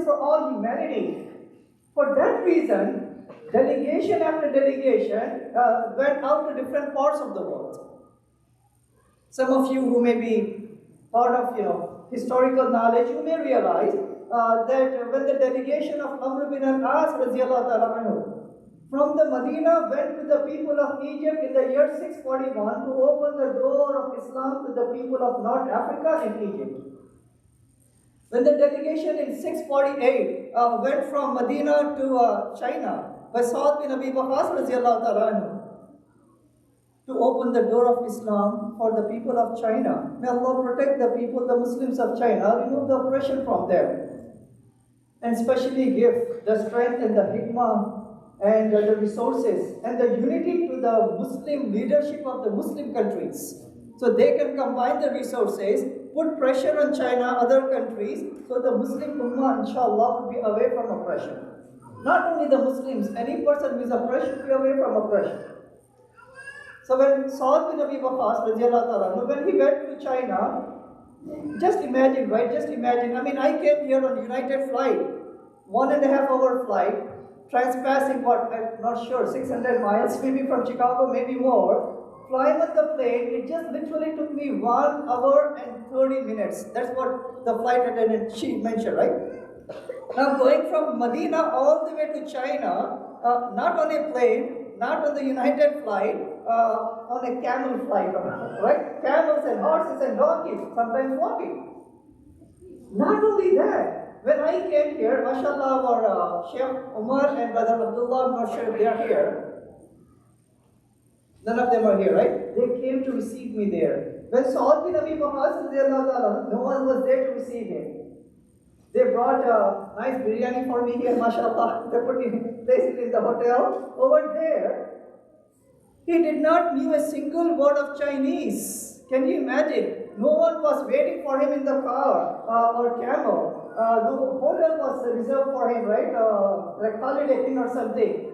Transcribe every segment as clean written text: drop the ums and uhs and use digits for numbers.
for all humanity. For that reason, delegation after delegation went out to different parts of the world. Some of you who may be part of historical knowledge, you may realize that when the delegation of Amr bin al-As from the Medina went to the people of Egypt in the year 641 to open the door of Islam to the people of North Africa and Egypt. When the delegation in 648 went from Medina to China by Sa'd bin Abi Waqqas to open the door of Islam for the people of China. May Allah protect the people, the Muslims of China, remove the oppression from them, and especially give the strength and the hikmah and the resources and the unity to the Muslim leadership of the Muslim countries, so they can combine the resources, put pressure on China, other countries, so the Muslim Ummah, inshallah, will be away from oppression. Not only the Muslims, any person who is oppressed should be away from oppression. So when Sa'd bin Abi Waqqas, when he went to China, just imagine, right? Just imagine. I mean, I came here on United flight, 1.5 hour flight, transpassing what, I'm not sure, 600 miles, maybe from Chicago, maybe more. Flying on the plane, it just literally took me 1 hour and 30 minutes. That's what the flight attendant, she mentioned, right? Now going from Medina all the way to China, not on a plane, not on the United flight, on a camel flight, right? Camels and horses and donkeys, sometimes walking. Not only that, when I came here, mashallah, our Sheikh Umar and Brother Abdullah, I'm not sure if they are here. None of them are here, right? They came to receive me there. When Sa'd bin Abi Waqqas, no one was there to receive him. They brought a nice biryani for me here, mashallah. They placed it in the hotel. Over there, he did not know a single word of Chinese. Can you imagine? No one was waiting for him in the car or camel. The hotel was reserved for him, right? Like Holiday Inn or something.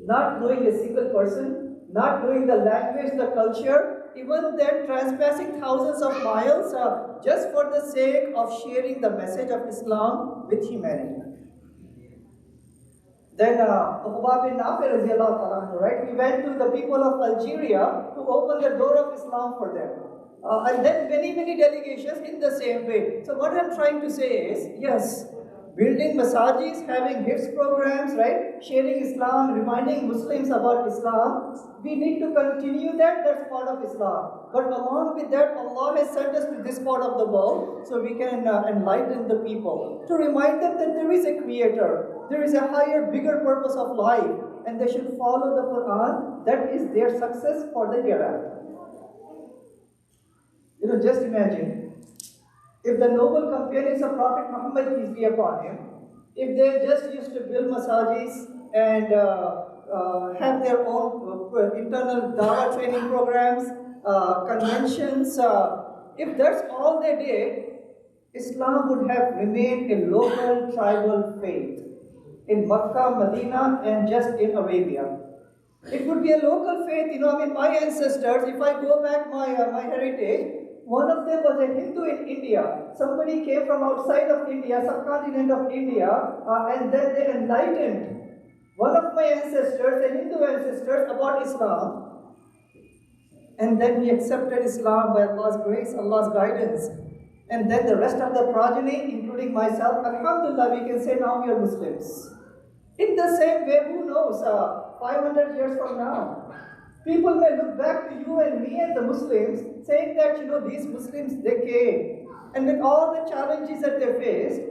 Not knowing a single person, not knowing the language, the culture, even then trespassing thousands of miles just for the sake of sharing the message of Islam with humanity. Then Uqba bin Nafi, right? We went to the people of Algeria to open the door of Islam for them. And then many delegations in the same way. So what I'm trying to say is, yes, building masajis, having hifz programs, right? Sharing Islam, reminding Muslims about Islam. We need to continue that, that's part of Islam. But along with that, Allah has sent us to this part of the world so we can enlighten the people. To remind them that there is a creator, there is a higher, bigger purpose of life, and they should follow the Quran. That is their success for the hereafter. Just imagine, if the noble companions of Prophet Muhammad, peace be upon him, if they just used to build masajis and have their own internal dawah training programs, conventions, if that's all they did, Islam would have remained a local tribal faith in Makkah, Medina, and just in Arabia. It would be a local faith. My ancestors, if I go back my heritage, one of them was a Hindu in India. Somebody came from outside of India, subcontinent of India, and then they enlightened one of my ancestors, a Hindu ancestors, about Islam. And then he accepted Islam by Allah's grace, Allah's guidance. And then the rest of the progeny, including myself, alhamdulillah, we can say now we are Muslims. In the same way, who knows, 500 years from now, people may look back to you and me and the Muslims saying that, these Muslims, they came. And with all the challenges that they faced,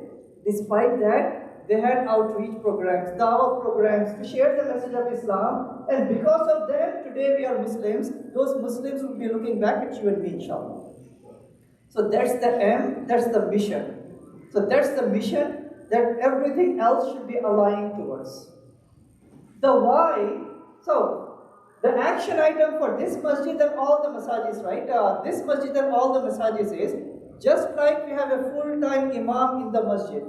despite that, they had outreach programs, dawah programs to share the message of Islam. And because of them, today we are Muslims. Those Muslims will be looking back at you and me, inshallah. So that's the aim, that's the mission. So that's the mission that everything else should be aligning towards. The why, so the action item for this masjid and all the masajis, right? This masjid and all the masajis is, just like we have a full-time imam in the masjid,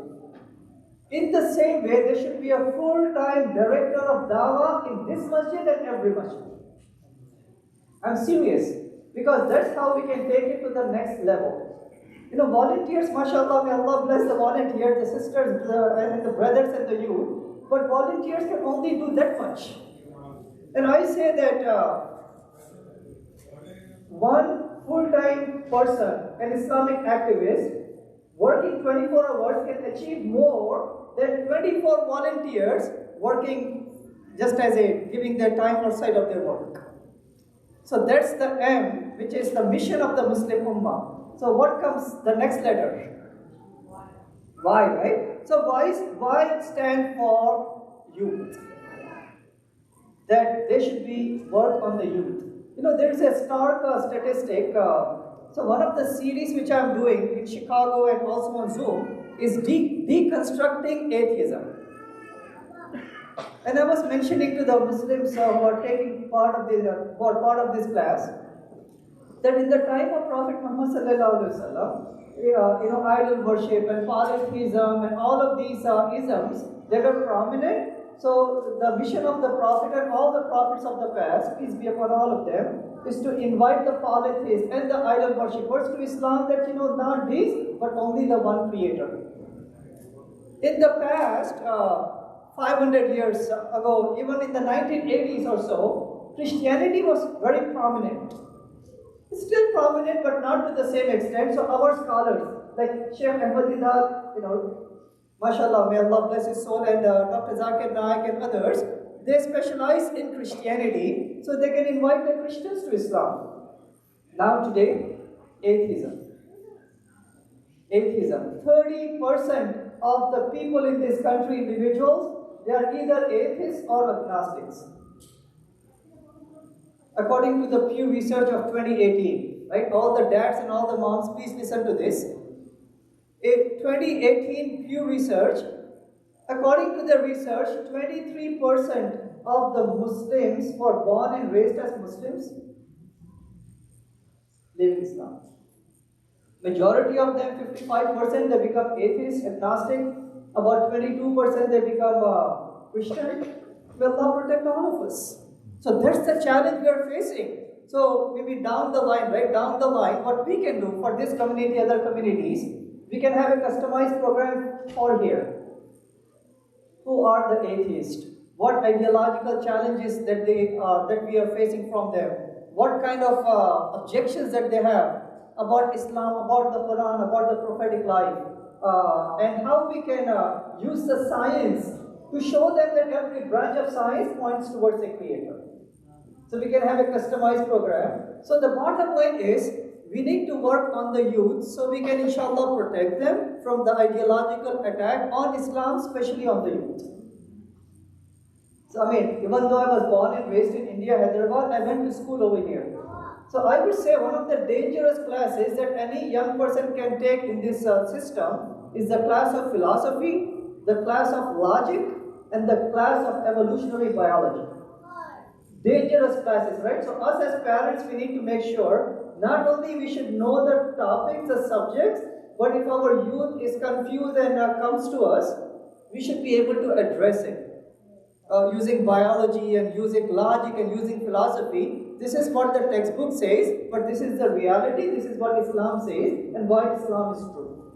in the same way there should be a full-time director of dawah in this masjid and every masjid. I'm serious, because that's how we can take it to the next level. Volunteers, mashallah, may Allah bless the volunteers, the sisters and the brothers and the youth, but volunteers can only do that much. And I say that one full-time person, an Islamic activist, working 24 hours can achieve more than 24 volunteers working just as giving their time outside of their work. So that's the M, which is the mission of the Muslim Ummah. So what comes the next letter? Y, right? So Y stand for youth. That they should be work on the youth. There is a stark statistic. So one of the series which I am doing in Chicago and also on Zoom is deconstructing atheism. And I was mentioning to the Muslims who are taking part of this class that in the time of Prophet Muhammad sallallahu alaihi wasallam, idol worship and polytheism and all of these isms, they were prominent. So the mission of the Prophet and all the prophets of the past, peace be upon all of them, is to invite the polytheists and the idol worshippers to Islam that not this, but only the one Creator. In the past, 500 years ago, even in the 1980s or so, Christianity was very prominent. It's still prominent, but not to the same extent. So our scholars, like Sheikh Ahmad Didat, mashallah, may Allah bless his soul, and Dr. Zakir Naik and others, they specialize in Christianity, so they can invite the Christians to Islam. Now today, atheism. 30% of the people in this country, individuals, they are either atheists or agnostics. According to the Pew Research of 2018, right? All the dads and all the moms, please listen to this. In 2018 Pew Research, according to the research, 23% of the Muslims who are born and raised as Muslims live in Islam. Majority of them, 55%, they become atheist, agnostic. About 22% they become Christian. Will Allah protect all of us? So that's the challenge we are facing. So maybe down the line, what we can do for this community, other communities, we can have a customized program for here. Who are the atheists? What ideological challenges that we are facing from them? What kind of objections that they have about Islam, about the Quran, about the prophetic life, and how we can use the science to show them that every branch of science points towards a creator. So we can have a customized program. So the bottom line is, we need to work on the youth so we can inshallah protect them from the ideological attack on Islam, especially on the youth. So even though I was born and raised in India, Hyderabad, I went to school over here. So I would say one of the dangerous classes that any young person can take in this system is the class of philosophy, the class of logic, and the class of evolutionary biology. Dangerous classes, right? So us as parents, we need to make sure not only we should know the topics, the subjects, but if our youth is confused and comes to us, we should be able to address it. Using biology and using logic and using philosophy. This is what the textbook says, but this is the reality, this is what Islam says, and why Islam is true.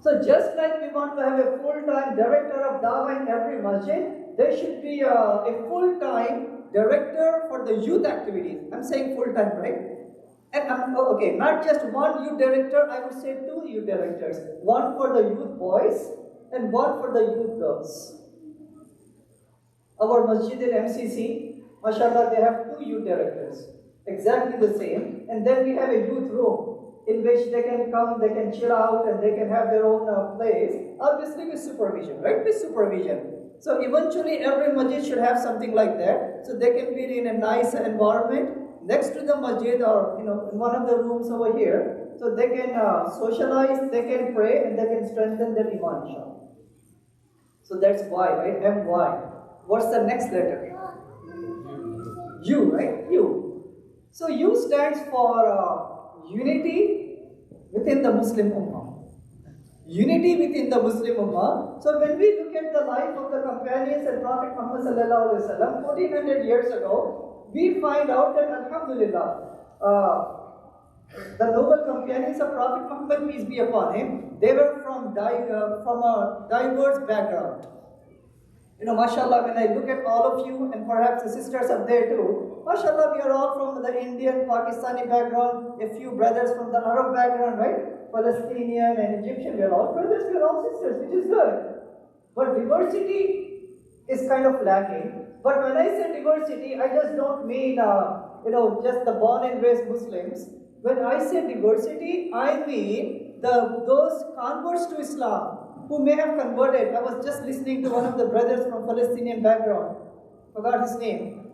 So just like we want to have a full-time director of Dawah in every masjid, there should be a full-time director for the youth activities. I'm saying full-time, right? And not just one youth director, I would say 2 youth directors. One for the youth boys and one for the youth girls. Our masjid in MCC, mashallah, they have 2 youth directors, exactly the same. And then we have a youth room in which they can come, they can chill out, and they can have their own place, obviously with supervision, right? With supervision. So eventually every masjid should have something like that, so they can be in a nice environment next to the masjid or in one of the rooms over here, so they can socialize, they can pray, and they can strengthen their iman, inshallah. So that's why, right? M-Y. What's the next letter? U, right? U. So U stands for unity within the Muslim Ummah. Unity within the Muslim Ummah. So when we look at the life of the companions and Prophet Muhammad sallallahu alaihi wasallam 1400 years ago, we find out that Alhamdulillah, The noble companions of Prophet Muhammad, peace be upon him, they were from a diverse background. Mashallah, when I look at all of you, and perhaps the sisters are there too, mashallah, we are all from the Indian, Pakistani background, a few brothers from the Arab background, right? Palestinian and Egyptian, we are all brothers, we are all sisters, which is good. But diversity is kind of lacking. But when I say diversity, I just don't mean, just the born and raised Muslims. When I say diversity, I mean those converts to Islam who may have converted. I was just listening to one of the brothers from Palestinian background. Forgot his name.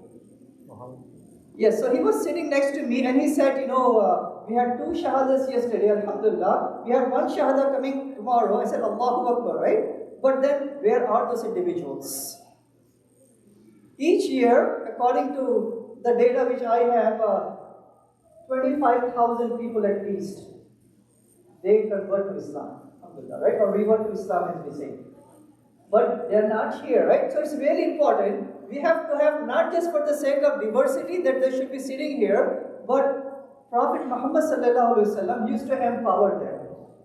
Yes, so he was sitting next to me and he said, we had 2 shahadas yesterday, alhamdulillah. We have 1 shahada coming tomorrow. I said, Allahu Akbar, right? But then, where are those individuals? Each year, according to the data which I have, 25,000 people at least, they convert to Islam. Right? Or revert to Islam, as we say. But they are not here, right? So it's really important. We have to have, not just for the sake of diversity that they should be sitting here, but Prophet Muhammad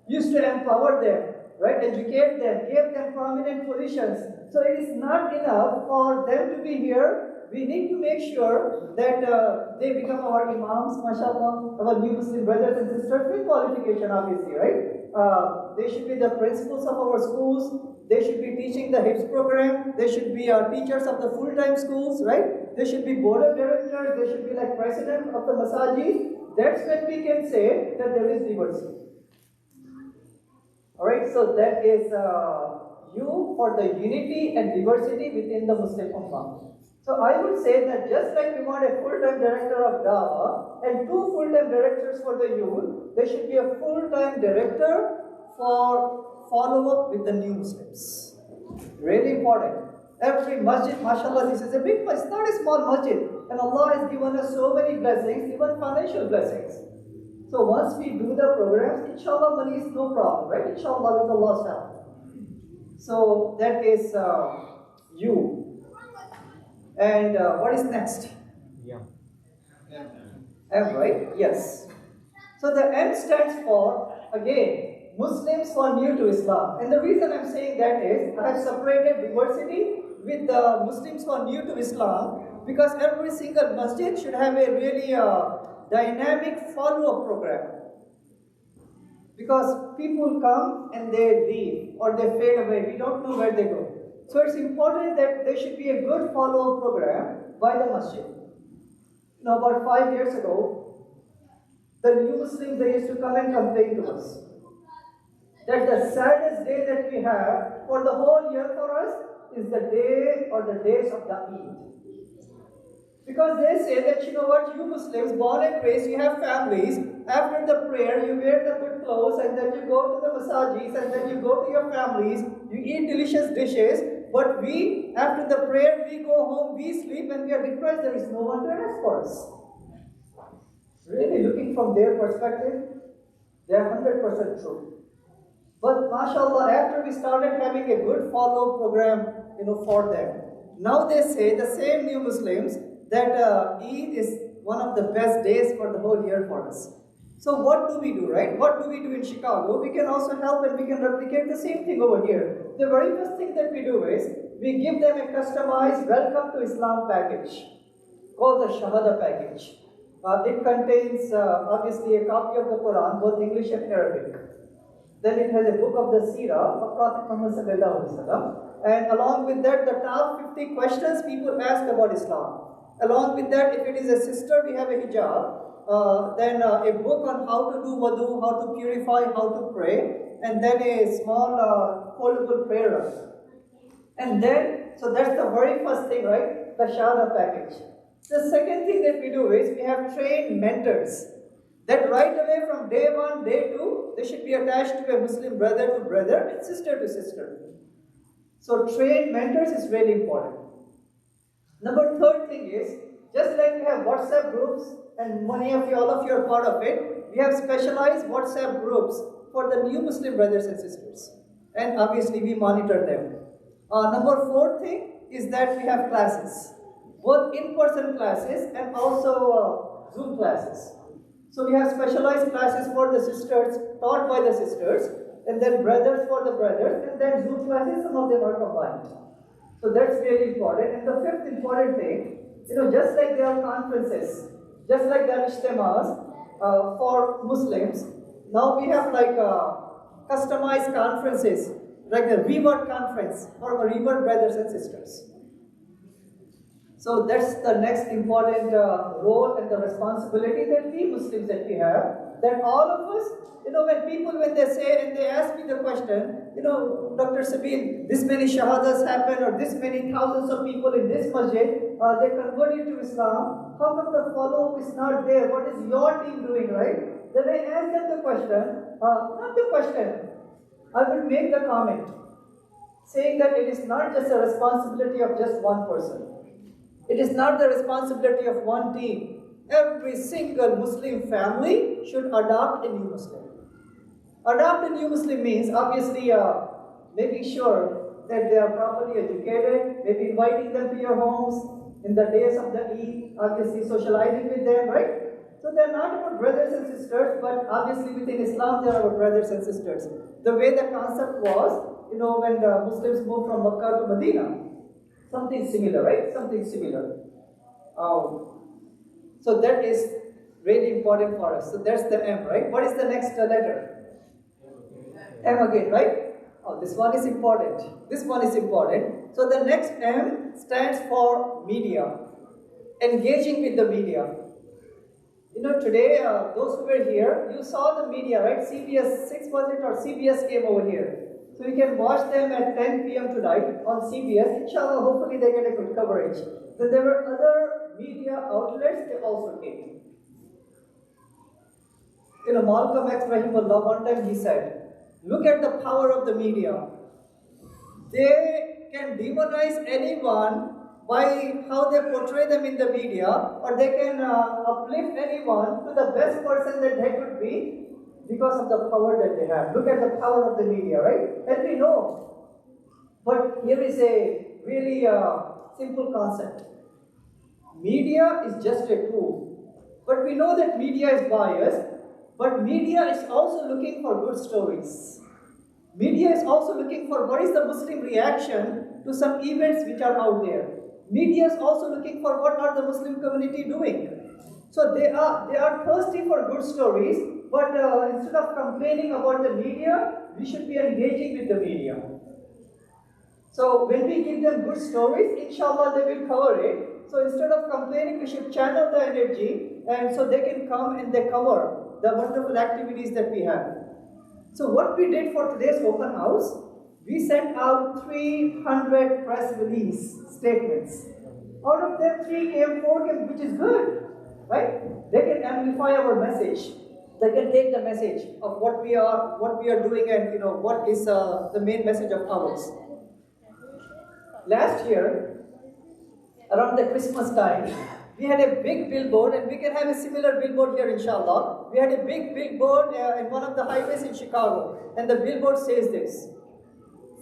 used to empower them, right? Educate them, give them prominent positions. So it is not enough for them to be here. We need to make sure that they become our imams, mashallah, our new Muslim brothers and sisters with qualification, obviously, right? They should be the principals of our schools. They should be teaching the HIPS program. They should be teachers of the full-time schools, right? They should be board of directors. They should be like president of the masajid. That's when we can say that there is diversity. Alright, so that is you for the unity and diversity within the Muslim Ummah. So I would say that just like we want a full-time director of Dawah and 2 full-time directors for the youth, there should be a full-time director for follow-up with the new Muslims. Really important. Every masjid, mashallah, this is a big masjid, not a small masjid. And Allah has given us so many blessings, even financial blessings. So once we do the programs, inshallah, money is no problem, right? Inshallah, with Allah's help. So that is you. And what is next? Yeah. M, right? Yes. So the M stands for, again, Muslims who are new to Islam. And the reason I'm saying that is, I have separated diversity with the Muslims who are new to Islam, because every single masjid should have a really dynamic follow-up program. Because people come and they leave, or they fade away. We don't know where they go. So it's important that there should be a good follow-up program by the masjid. Now, about 5 years ago, the new Muslims, they used to come and complain to us that the saddest day that we have for the whole year for us is the day or the days of the Eid. Because they say that, you Muslims, born and raised, you have families. After the prayer, you wear the good clothes, and then you go to the masajid, and then you go to your families, you eat delicious dishes. But we, after the prayer, we go home, we sleep, and we are depressed. There is no one to ask for us. Really, looking from their perspective, they are 100% true. But mashallah, after we started having a good follow-up program, for them, now they say, the same new Muslims, that Eid is one of the best days for the whole year for us. So what do we do, right? What do we do in Chicago? We can also help and we can replicate the same thing over here. The very first thing that we do is, we give them a customized Welcome to Islam package, called the Shahada package. It contains, obviously, a copy of the Quran, both English and Arabic. Then it has a book of the Seerah of Prophet Muhammad, and along with that, the top 50 questions people ask about Islam. Along with that, if it is a sister, we have a hijab, then a book on how to do wudu, how to purify, how to pray, and then a small foldable prayer. And then, so that's the very first thing, right? The Shahada package. The second thing that we do is, we have trained mentors. That right away from day 1, day 2, they should be attached to a Muslim brother to brother and sister to sister. So trained mentors is really important. Number third thing is, just like we have WhatsApp groups, and many of you, all of you are part of it, we have specialized WhatsApp groups for the new Muslim brothers and sisters. And obviously we monitor them. Number fourth thing is that we have classes, both in-person classes and also Zoom classes. So we have specialized classes for the sisters, taught by the sisters, and then brothers for the brothers, and then Zoom classes, some of them are combined. So that's really important. And the fifth important thing, just like there are conferences, just like there are ijtemas for Muslims, now we have like customized conferences, like the Reward Conference for our Reward brothers and sisters. So that's the next important role and the responsibility that we Muslims that we have. That all of us, when they say and they ask me the question, Dr. Sabeen, this many shahadas happen or this many thousands of people in this masjid, they converted to Islam. How come the follow-up is not there? What is your team doing, right? Then I ask them the question, not the question, I will make the comment saying that it is not just a responsibility of just one person. It is not the responsibility of one team. Every single Muslim family should adopt a new Muslim. Adopt a new Muslim means obviously making sure that they are properly educated, maybe inviting them to your homes in the days of the Eid, obviously socializing with them, right? So they are not our brothers and sisters, but obviously within Islam they are our brothers and sisters. The way the concept was, when the Muslims moved from Makkah to Medina, something similar, right? Something similar. So that is really important for us. So that's the M, right? What is the next letter? M again, right? Oh, this one is important. This one is important. So the next M stands for media. Engaging with the media. Today, those who were here, you saw the media, right? CBS 6 was it, or CBS came over here. So you can watch them at 10 p.m. tonight on CBS. Inshallah, hopefully they get a good coverage. Then there were other media outlets, they also came. Malcolm X Rahimullah, one time he said, look at the power of the media. They can demonize anyone by how they portray them in the media, or they can uplift anyone to the best person that they could be because of the power that they have. Look at the power of the media, right? And we know. But here is a really simple concept. Media is just a tool. But we know that media is biased, but media is also looking for good stories. Media is also looking for what is the Muslim reaction to some events which are out there. Media is also looking for what are the Muslim community doing. So they are thirsty for good stories, but instead of complaining about the media, we should be engaging with the media. So when we give them good stories, inshallah they will cover it. So instead of complaining, we should channel the energy, and so they can come and they cover the wonderful activities that we have. So what we did for today's open house, we sent out 300 press release statements. Out of them, 4 came, which is good, right? They can amplify our message. They can take the message of what we are doing, and what is the main message of ours. Last year, around the Christmas time, we had a big billboard, and we can have a similar billboard here, inshallah. We had a big billboard in one of the highways in Chicago, and the billboard says this: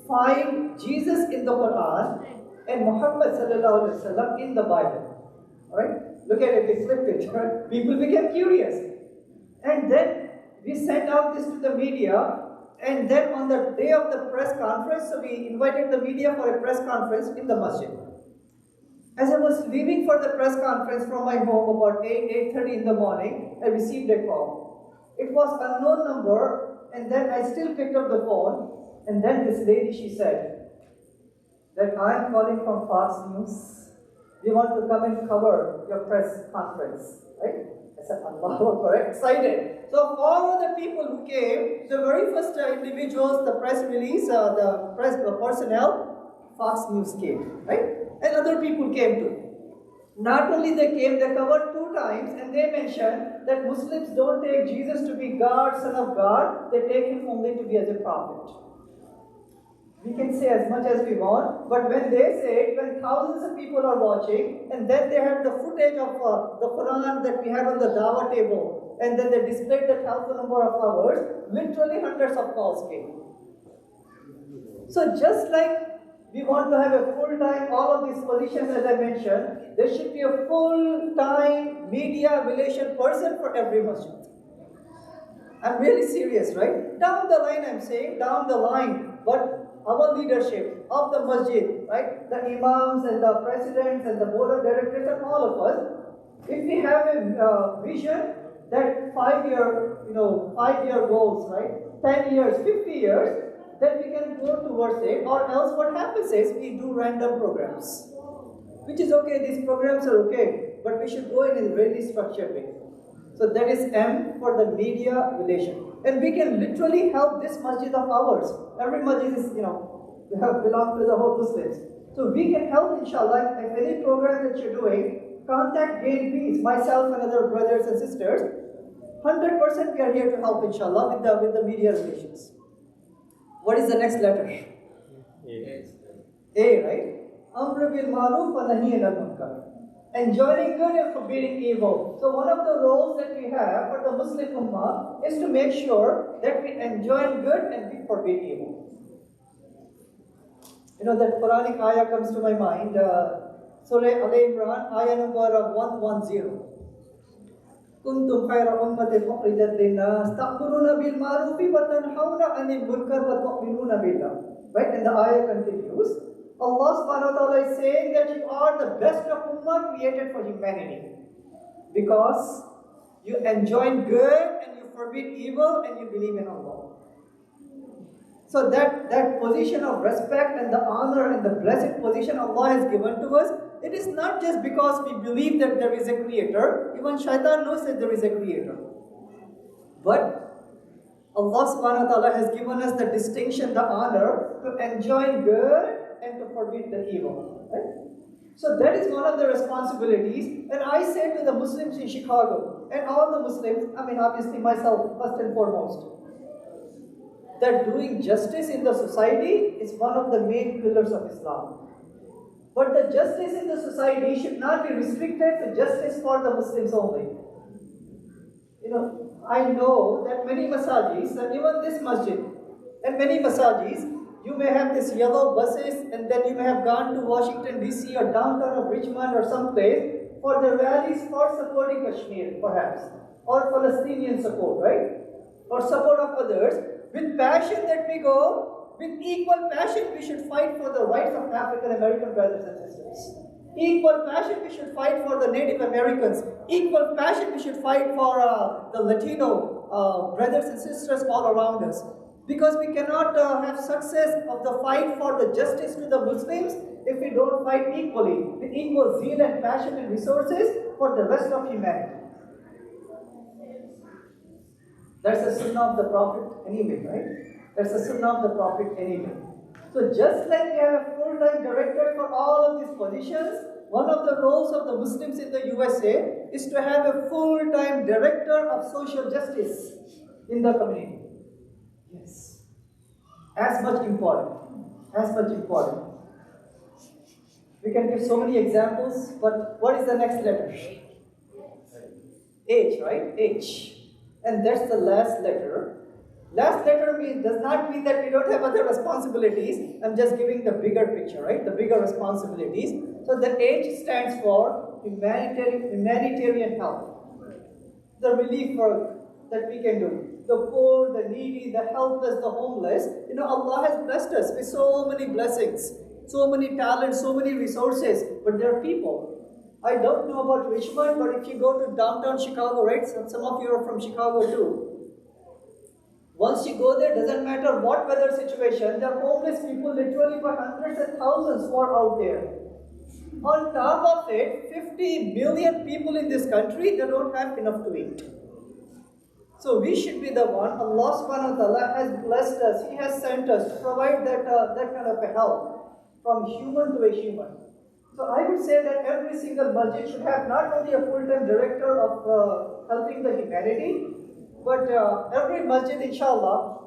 find Jesus in the Quran and Muhammad sallallahu alaihi wasallam in the Bible. All right? Look at it, they flipped it. Right? People became curious. And then we sent out this to the media, and then on the day of the press conference, so we invited the media for a press conference in the masjid. As I was leaving for the press conference from my home about 8:30 in the morning, I received a call. It was an unknown number, and then I still picked up the phone, and then this lady, she said that I am calling from Fox News. We want to come and cover your press conference, right? I said, Allahu Akbar, excited. So all of the people who came, the very first individuals, the press release, the press personnel, Fox News came, right? And other people came too. Not only they came, they covered 2 times, and they mentioned that Muslims don't take Jesus to be God, Son of God, they take him only to be as a prophet. We can say as much as we want, but when they say it, when thousands of people are watching, and then they had the footage of the Quran that we had on the Dawah table, and then they displayed the telephone number of ours, literally hundreds of calls came. So just like we want to have a full-time, all of these positions as I mentioned, there should be a full-time media relation person for every masjid. I'm really serious, right? Down the line, I'm saying, down the line, but our leadership of the masjid, right? The imams and the presidents and the board of directors and all of us, if we have a vision that 5-year goals, right? 10 years, 50 years, then we can go towards it. Or else what happens is we do random programs. Which is okay, these programs are okay, but we should go in a really structured way. So that is M for the media relation. And we can literally help this masjid of ours. Every masjid is, belong to the whole Muslims. So we can help, inshallah, if any program that you're doing, contact Gain Peace, myself and other brothers and sisters. 100% we are here to help, inshallah, with the media relations. What is the next letter? A, right? Amr bil Maruf wa Nahi anil Munkar. Enjoining good and forbidding evil. So one of the roles that we have for the Muslim Ummah is to make sure that we enjoin good and we forbid evil. That Quranic ayah comes to my mind. Surah Al-Imran, ayah number 110. Kuntum khayra ummatin ukhrijat linnas ta'muruna bil ma'rufi wa tanhauna 'anil munkar wa tu'minuna billah. Right? And the ayah continues. Allah subhanahu wa ta'ala is saying that you are the best of ummah created for humanity. Because you enjoin good and you forbid evil and you believe in Allah. So that position of respect and the honor and the blessed position Allah has given to us, it is not just because we believe that there is a creator. Even shaitan knows that there is a creator. But Allah subhanahu wa ta'ala has given us the distinction, the honor to enjoin good and to forbid the evil. Right? So that is one of the responsibilities. And I say to the Muslims in Chicago, and all the Muslims, obviously myself first and foremost, that doing justice in the society is one of the main pillars of Islam. But the justice in the society should not be restricted to justice for the Muslims only. I know that many masajis, and even this masjid, and many masajis, you may have these yellow buses, and then you may have gone to Washington DC or downtown of Richmond or someplace for the rallies for supporting Kashmir, perhaps, or Palestinian support, right? Or support of others. With passion that we go, with equal passion we should fight for the rights of African American brothers and sisters. Equal passion we should fight for the Native Americans. Equal passion we should fight for the Latino brothers and sisters all around us. Because we cannot have success of the fight for the justice to the Muslims if we don't fight equally, with equal zeal and passion and resources for the rest of humanity. That's the sunnah of the Prophet anyway, right? That's the sunnah of the Prophet anyway. So just like we have a full-time director for all of these positions, one of the roles of the Muslims in the USA is to have a full-time director of social justice in the community. Yes. As much important. As much important. We can give so many examples, but what is the next letter? H, right? H. And that's the last letter. Last letter does not mean that we don't have other responsibilities. I'm just giving the bigger picture, right? The bigger responsibilities. So the H stands for humanitarian help. The relief work that we can do. The poor, the needy, the helpless, the homeless. Allah has blessed us with so many blessings, so many talents, so many resources. But there are people. I don't know about Richmond, but if you go to downtown Chicago, right? Some of you are from Chicago too. Once you go there, doesn't matter what weather situation, there are homeless people literally by hundreds and thousands who are out there. On top of it, 50 million people in this country, they don't have enough to eat. So we should be the one. Allah subhanahu wa ta'ala has blessed us. He has sent us to provide that kind of a help from human to a human. So I would say that every single masjid should have not only a full-time director of helping the humanity, but every masjid, inshallah,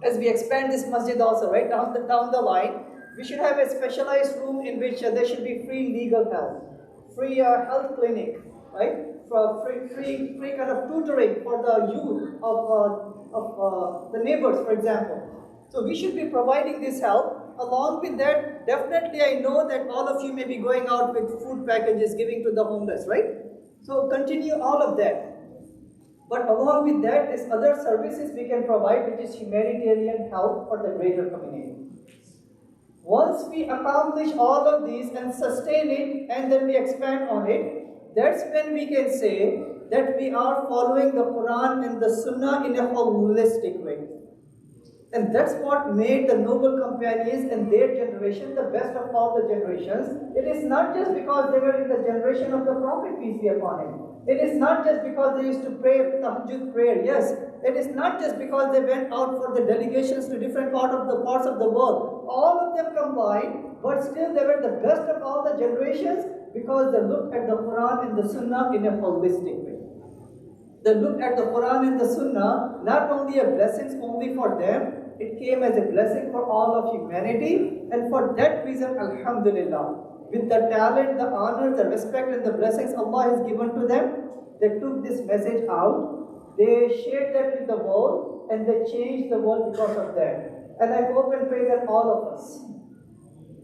as we expand this masjid also, right, down the line, we should have a specialized room in which there should be free legal help, free health clinic, right? For free kind of tutoring for the youth of the neighbors, for example. So we should be providing this help. Along with that, definitely I know that all of you may be going out with food packages, giving to the homeless, right? So continue all of that. But along with that, these other services we can provide, which is humanitarian help for the greater community. Once we accomplish all of these and sustain it, and then we expand on it, that's when we can say that we are following the Quran and the Sunnah in a holistic way. And that's what made the noble companions and their generation the best of all the generations. It is not just because they were in the generation of the Prophet, peace be upon him. It is not just because they used to pray tahajjud prayer, yes. It is not just because they went out for the delegations to different parts of the world. All of them combined, but still they were the best of all the generations because they looked at the Quran and the Sunnah in a holistic way. They looked at the Quran and the Sunnah not only a blessing only for them, it came as a blessing for all of humanity, and for that reason, Alhamdulillah, with the talent, the honor, the respect and the blessings Allah has given to them, they took this message out, they shared that with the world, and they changed the world because of that. And I hope and pray that all of us,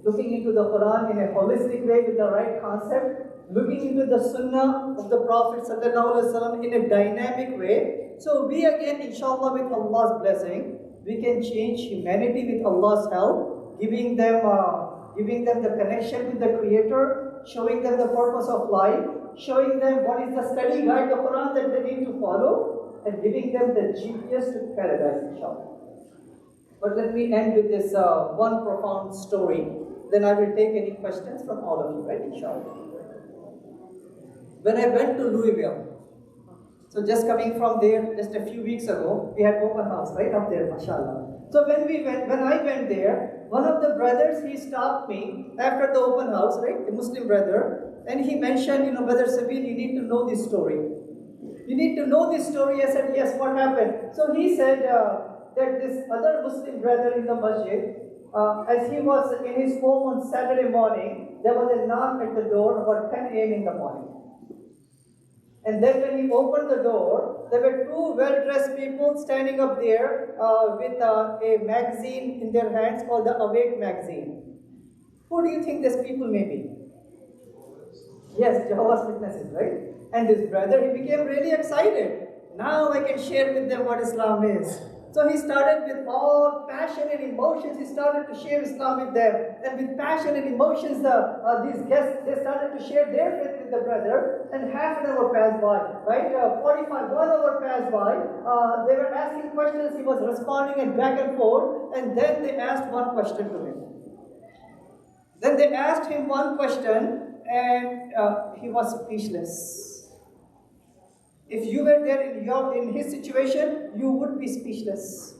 looking into the Quran in a holistic way with the right concept, looking into the Sunnah of the Prophet ﷺ in a dynamic way, so we again, inshallah, with Allah's blessing, we can change humanity with Allah's help, giving them the connection with the Creator, showing them the purpose of life, showing them what is the study guide, the Quran that they need to follow, and giving them the GPS to paradise, inshallah. But let me end with this one profound story. Then I will take any questions from all of you, right, inshallah. When I went to Louisville, so just coming from there, just a few weeks ago, we had open house right up there, mashallah. So when I went there, one of the brothers, he stopped me after the open house, right, a Muslim brother, and he mentioned, Brother Sabir, you need to know this story. You need to know this story. I said, yes, what happened? So he said that this other Muslim brother in the masjid, as he was in his home on Saturday morning, there was a knock at the door about 10 a.m. in the morning. And then when he opened the door, there were two well-dressed people standing up there with a magazine in their hands called the Awake magazine. Who do you think these people may be? Yes, Jehovah's Witnesses, right? And this brother, he became really excited. Now I can share with them what Islam is. So he started with all passion and emotions, he started to share Islam with them. And with passion and emotions, these guests, they started to share their faith with the brother. And half an hour passed by, right? 1 hour passed by. They were asking questions, he was responding and back and forth. And then they asked one question to him. Then they asked him one question and he was speechless. If you were there in his situation, you would be speechless.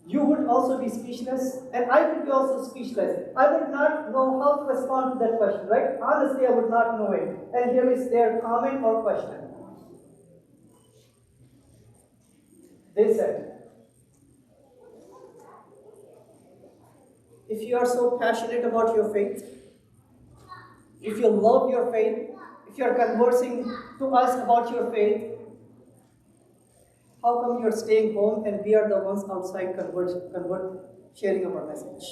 You would also be speechless, and I would be also speechless. I would not know how to respond to that question, right? Honestly, I would not know it. And here is their comment or question. They said, if you are so passionate about your faith, if you love your faith, if you are conversing to us about your faith, how come you are staying home and we are the ones outside sharing our message?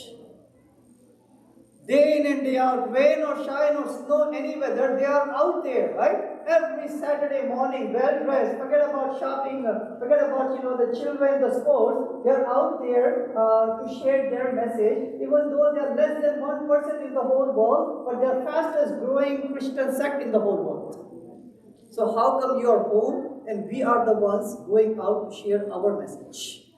Day in and day out, rain or shine or snow, any weather, they are out there, right? Every Saturday morning, well dressed, forget about shopping, forget about the children, the sports, they are out there to share their message, even though they are less than 1% in the whole world, but they are fastest growing Christian sect in the whole world. So how come you are home and we are the ones going out to share our message?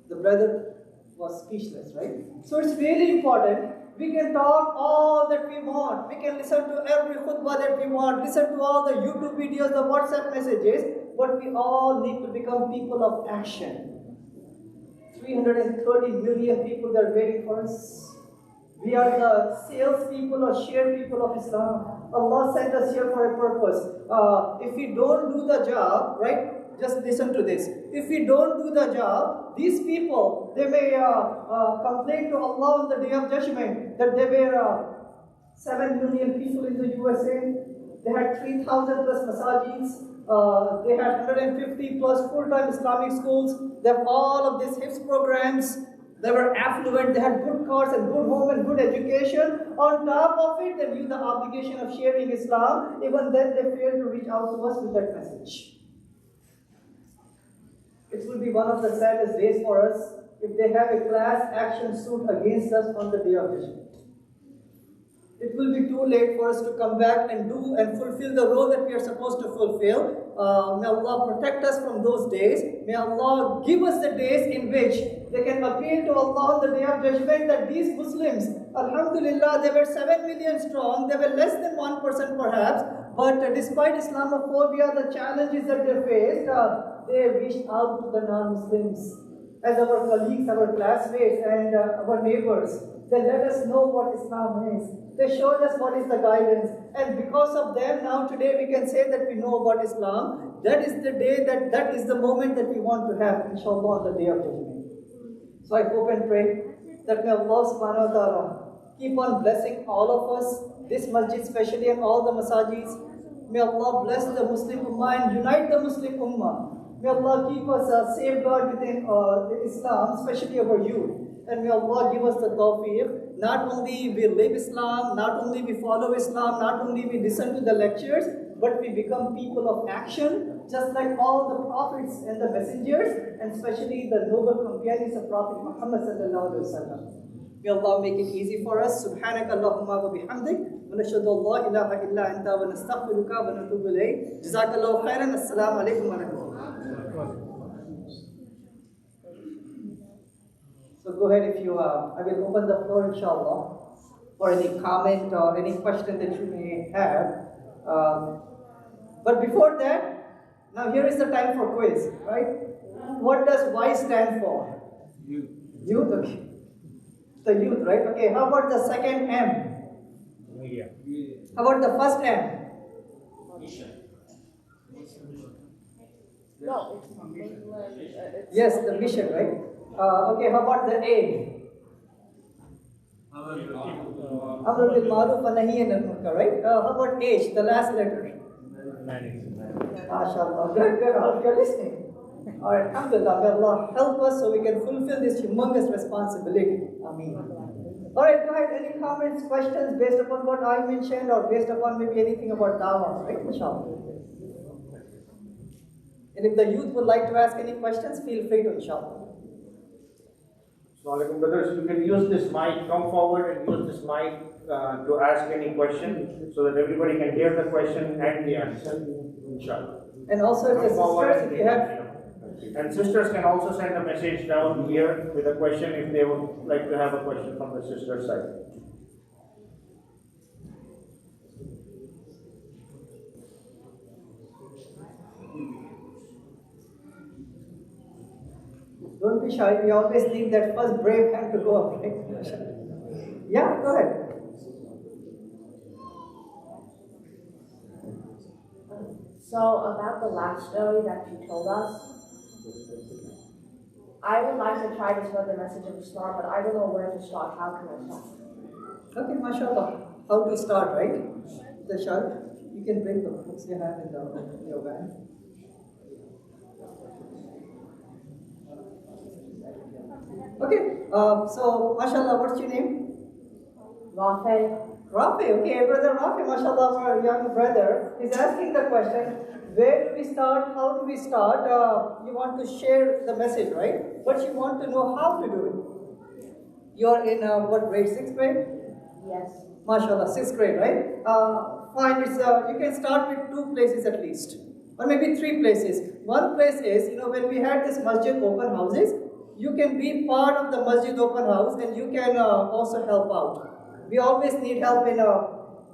The brother was speechless, right? So it's really important. We can talk all that we want. We can listen to every khutbah that we want, listen to all the YouTube videos, the WhatsApp messages, but we all need to become people of action. 330 million people are waiting for us. We are the salespeople or share people of Islam. Allah sent us here for a purpose. If we don't do the job, right? Just listen to this. If we don't do the job, these people, they may complain to Allah on the Day of Judgment that there were 7 million people in the USA. They had 3,000 plus masajids. They had 150 plus full-time Islamic schools. They have all of these HIFZ programs. They were affluent, they had good cars and good home and good education. On top of it, they knew the obligation of sharing Islam. Even then, they failed to reach out to us with that message. It will be one of the saddest days for us if they have a class action suit against us on the day of judgment. It will be too late for us to come back and do and fulfill the role that we are supposed to fulfill. May Allah protect us from those days. May Allah give us the days in which they can appeal to Allah on the day of judgment that these Muslims, Alhamdulillah, they were 7 million strong, they were less than 1% perhaps, but despite Islamophobia, the challenges that they faced, they reached out to the non-Muslims as our colleagues, our classmates, and our neighbors. They let us know what Islam is. They showed us what is the guidance. And because of them, now today we can say that we know about Islam. That is the day, that is the moment that we want to have, inshallah, on the day of judgment. So I hope and pray that may Allah subhanahu wa ta'ala keep on blessing all of us, this masjid especially and all the masajids. May Allah bless the Muslim Ummah and unite the Muslim Ummah. May Allah keep us safeguard within Islam, especially our youth. And may Allah give us the tawfiq. Not only we live Islam, not only we follow Islam, not only we listen to the lectures, but we become people of action, just like all the prophets and the messengers, and especially the noble companions of Prophet Muhammad sallallahu alaihi wasallam. May Allah make it easy for us. Subhanaka Allahumma wa bihamdik. Wa nashhadu an la ilaha illa anta wa nastaghfiruka wa natubu ilayk. Jazakallahu khairan. Assalamu alaikum wa rahmatullah. So go ahead if you, I will open the floor inshallah for any comment or any question that you may have. But before that, now here is the time for quiz, right? What does Y stand for? Youth. Youth, okay. The youth, right? Okay, how about the second M? Media. How about the first M? Mission. No, it's yes, the mission, right? Okay, how about the A? Amr bil Ma'ruf wa Nahy anil Munkar, right? How about H, the last letter? MashaAllah, good, all you're listening. Alright, alhamdulillah, may Allah help us so we can fulfill this humongous responsibility. Ameen. Alright, go ahead, any comments, questions based upon what I mentioned or based upon maybe anything about Dawah, right? Inshallah. And if the youth would like to ask any questions, feel free to, inshallah. Assalamualaikum brothers, you can use this mic, come forward and use this mic to ask any question so that everybody can hear the question and the answer, inshallah. And also if the sisters, if you have... And sisters can also send a message down here with a question if they would like to have a question from the sister side. Don't be shy, we always need that first brave hand to go up, right? Yeah, go ahead. So, about the last story that you told us, I would like to try to spread the message of Islam, but I don't know where to start. How can I start? Okay, mashallah. How to start, right? The shart. You can bring the books you have in your bag. Okay, so mashallah, what's your name? Rafi. Rafi, okay, brother Rafi, mashallah, our young brother is asking the question, where do we start, how do we start? You want to share the message, right? But you want to know how to do it. You're in what grade, 6th grade? Yes. Mashallah, 6th grade, right? Fine, it's, you can start with 2 places at least, or maybe 3 places. One place is, when we had this masjid open houses, you can be part of the masjid open house and you can also help out. We always need help in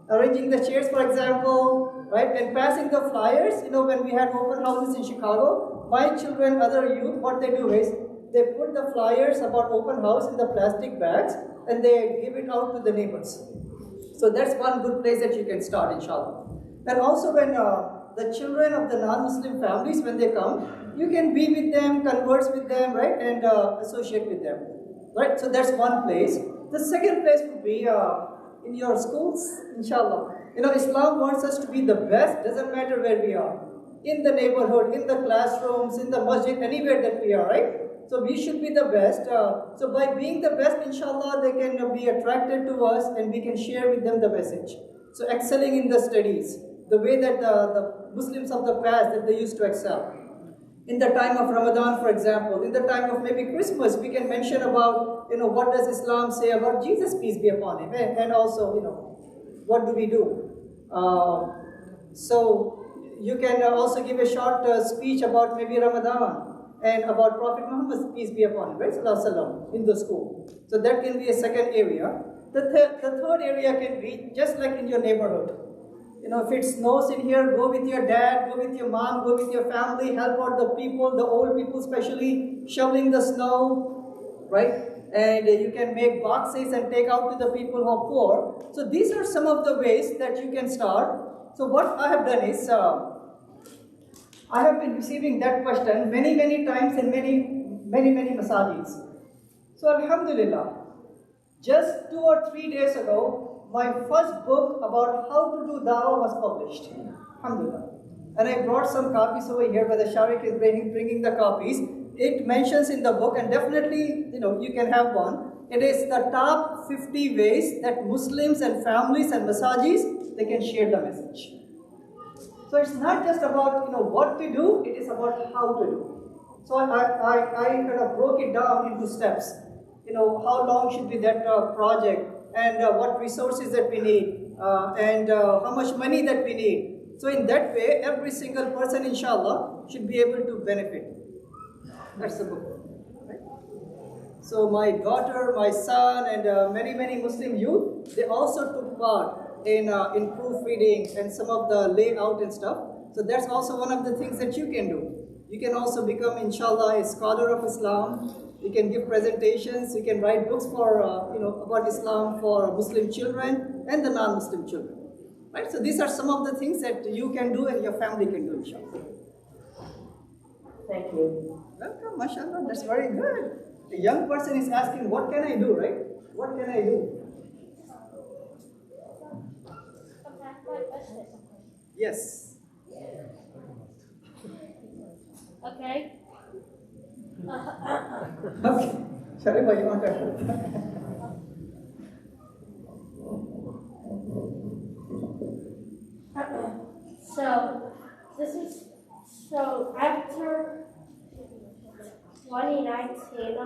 arranging the chairs, for example, right? And passing the flyers. When we had open houses in Chicago, my children, other youth, what they do is they put the flyers about open house in the plastic bags and they give it out to the neighbors. So that's one good place that you can start, inshallah. And also when the children of the non-Muslim families, when they come, you can be with them, converse with them, right? And associate with them, right? So that's one place. The second place would be in your schools, inshallah. Islam wants us to be the best, doesn't matter where we are. In the neighborhood, in the classrooms, in the masjid, anywhere that we are, right? So we should be the best. So by being the best, inshallah, they can be attracted to us and we can share with them the message. So excelling in the studies, the way that the Muslims of the past that they used to excel. In the time of Ramadan, for example, in the time of maybe Christmas, we can mention about, what does Islam say about Jesus, peace be upon him, and also, what do we do? So you can also give a short speech about maybe Ramadan and about Prophet Muhammad, peace be upon him, right? Sallallahu Alaihi Wasallam, in the school. So that can be a second area. The third area can be just like in your neighborhood. If it snows in here, go with your dad, go with your mom, go with your family, help out the people, the old people especially, shoveling the snow, right? And you can make boxes and take out to the people who are poor. So these are some of the ways that you can start. So what I have done is, I have been receiving that question many times in many masajis. So Alhamdulillah, just 2 or 3 days ago, my first book about how to do dawah was published. Alhamdulillah. And I brought some copies over here, where the Sharik is bringing the copies. It mentions in the book, and definitely, you can have one. It is the top 50 ways that Muslims and families and masajis, they can share the message. So it's not just about, what to do, it is about how to do. So I kind of broke it down into steps. How long should be that project, and what resources that we need, and how much money that we need. So in that way, every single person, inshallah, should be able to benefit. That's the book. Right? So my daughter, my son, and many Muslim youth, they also took part in proofreading and some of the layout and stuff. So that's also one of the things that you can do. You can also become, inshallah, a scholar of Islam. You can give presentations, you can write books for, about Islam for Muslim children and the non-Muslim children. Right? So these are some of the things that you can do and your family can do, inshallah. Thank you. Welcome, mashallah, that's very good. The young person is asking, what can I do, right? What can I do? Yes. Okay. Okay. Sharifah, you want to? So after 2019,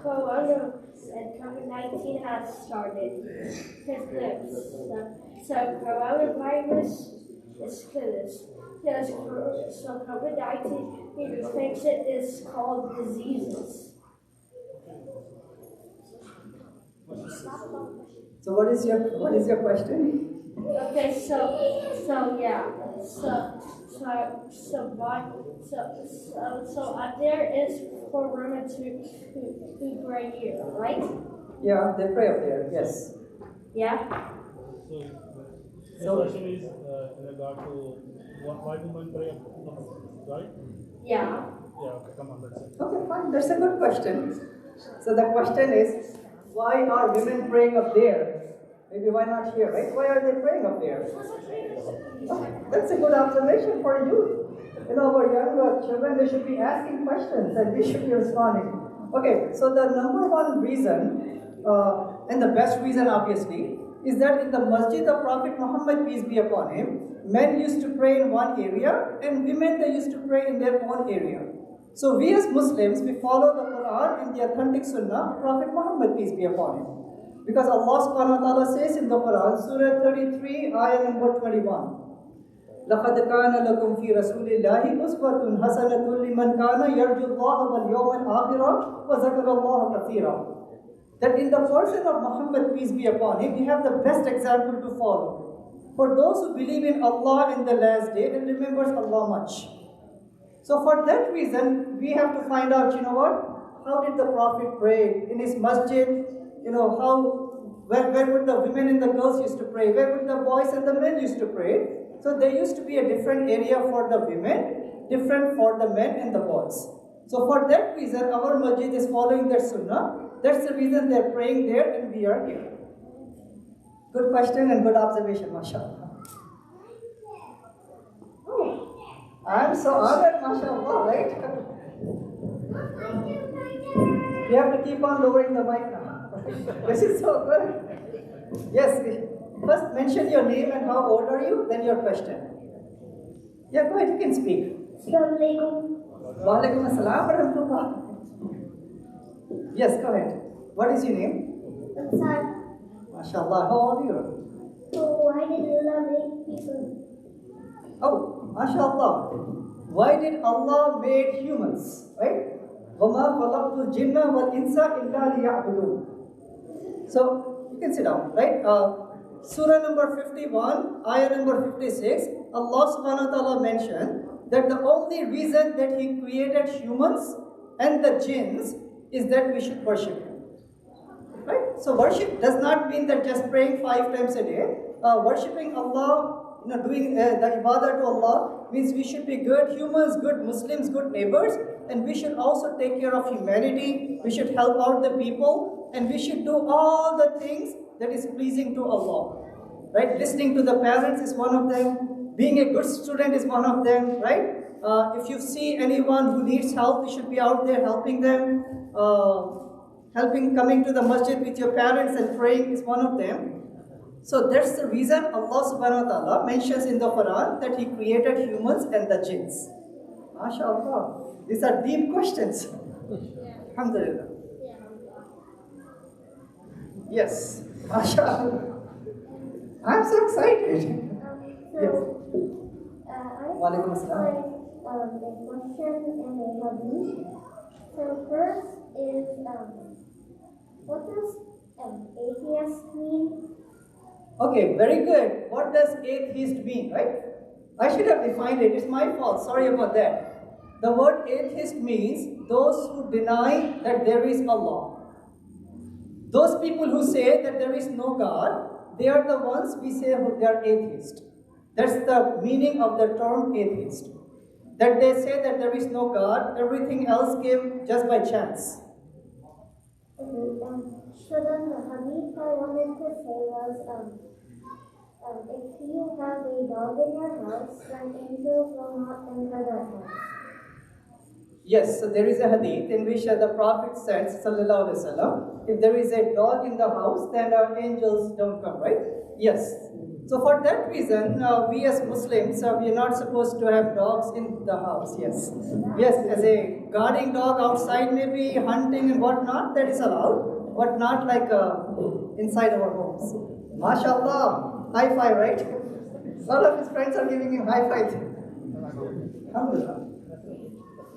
Corona and COVID-19 has started. So coronavirus is so COVID-19 thinks it is called diseases. So what is your question? Okay, so there is for women to pray here, right? Yeah, they pray up there. Yes. Yeah. So the question is in regard to why women pray, right? Yeah. Yeah. Okay. Come on. That's it. Okay, fine. That's a good question. So the question is, why are women praying up there? Maybe why not here, right? Why are they praying up there? That's a good observation for you. Our young children, they should be asking questions and we should be responding. Okay, so the number one reason, and the best reason obviously, is that in the masjid of Prophet Muhammad, peace be upon him, men used to pray in one area and women, they used to pray in their own area. So we as Muslims, we follow the Quran and the authentic Sunnah of Prophet Muhammad, peace be upon him. Because Allah subhanahu wa ta'ala says in the Quran, Surah 33, ayah number 21, لَقَدْ كَانَ لَكُمْ فِي رَسُولِ اللَّهِ أُسْوَةٌ حَسَنَةٌ لِمَنْ كَانَ يَرْجُو اللَّهَ وَالْيَوْمَ الْآخِرَ وَذَكَرَ اللَّهَ كَثِيرًا. That in the person of Muhammad, peace be upon him, we have the best example to follow. For those who believe in Allah in the last day and remembers Allah much. So for that reason, we have to find out, how did the Prophet pray in his masjid? Where would the women and the girls used to pray? Where would the boys and the men used to pray? So there used to be a different area for the women, different for the men and the boys. So for that reason, our masjid is following that sunnah. That's the reason they're praying there and we are here. Good question and good observation, mashallah. Oh, I'm so honored, mashallah, right? You have to keep on lowering the mic now. This is so good. Yes, first mention your name and how old are you, then your question. Yeah, go ahead, you can speak. Assalamualaikum. Wa alaikum assalam wa rahmatullah. Yes, go ahead. What is your name? I'm sorry. MashaAllah, how old are you? So why did Allah make people? Oh, MashaAllah. Why did Allah made humans? Right? وَمَا خَلَقْتُ الْجِنَّ وَالْإِنسَ إِلَّا لِيَعْبُدُونَ. So, you can sit down, right? Surah number 51, ayah number 56, Allah subhanahu wa ta'ala mentioned that the only reason that He created humans and the jinns is that we should worship Him. Right? So worship does not mean that just praying 5 times a day. Worshipping Allah, doing the ibadah to Allah means we should be good humans, good Muslims, good neighbors, and we should also take care of humanity. We should help out the people, and we should do all the things that is pleasing to Allah. Right? Listening to the parents is one of them. Being a good student is one of them. Right? If you see anyone who needs help, you should be out there helping them. Coming to the masjid with your parents and praying is one of them. So that's the reason Allah subhanahu wa ta'ala mentions in the Quran that He created humans and the jinns. MashaAllah. These are deep questions. Alhamdulillah. Yes. MashaAllah. I'm so excited. Yes. I have a question and a hadith. So first is, what does atheist mean? Okay, very good. What does atheist mean, right? I should have defined it. It's my fault. Sorry about that. The word atheist means those who deny that there is Allah. Those people who say that there is no God, they are the ones we say they are atheist. That's the meaning of the term atheist. That they say that there is no God, everything else came just by chance. So then the hadith I wanted to say was, if you have a dog in your house, then angels will not enter that house. Yes, so there is a hadith in which the Prophet says, sallallahu alaihi wasallam, if there is a dog in the house, then angels don't come, right? Yes. So for that reason, we as Muslims, we are not supposed to have dogs in the house, yes. Yes, as a guarding dog outside maybe, hunting and whatnot, that is allowed, but not like inside our homes. MashaAllah, high five, right? All of his friends are giving him high five. Alhamdulillah.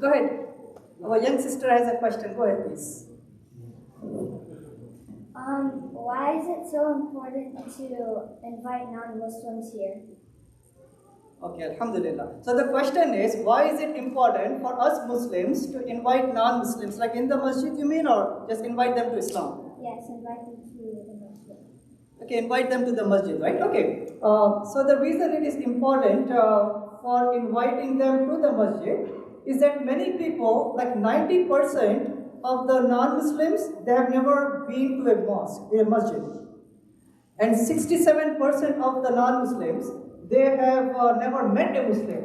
Go ahead. Our young sister has a question. Go ahead, please. Why is it so important to invite non-Muslims here? Okay, Alhamdulillah. So the question is, why is it important for us Muslims to invite non-Muslims? Like in the masjid you mean, or just invite them to Islam? Yes, invite them to the masjid. Okay, invite them to the masjid, right? Okay. So the reason it is important for inviting them to the masjid is that many people, like 90% of the non-Muslims, they have never been to a mosque, a masjid. And 67% of the non-Muslims, they have never met a Muslim.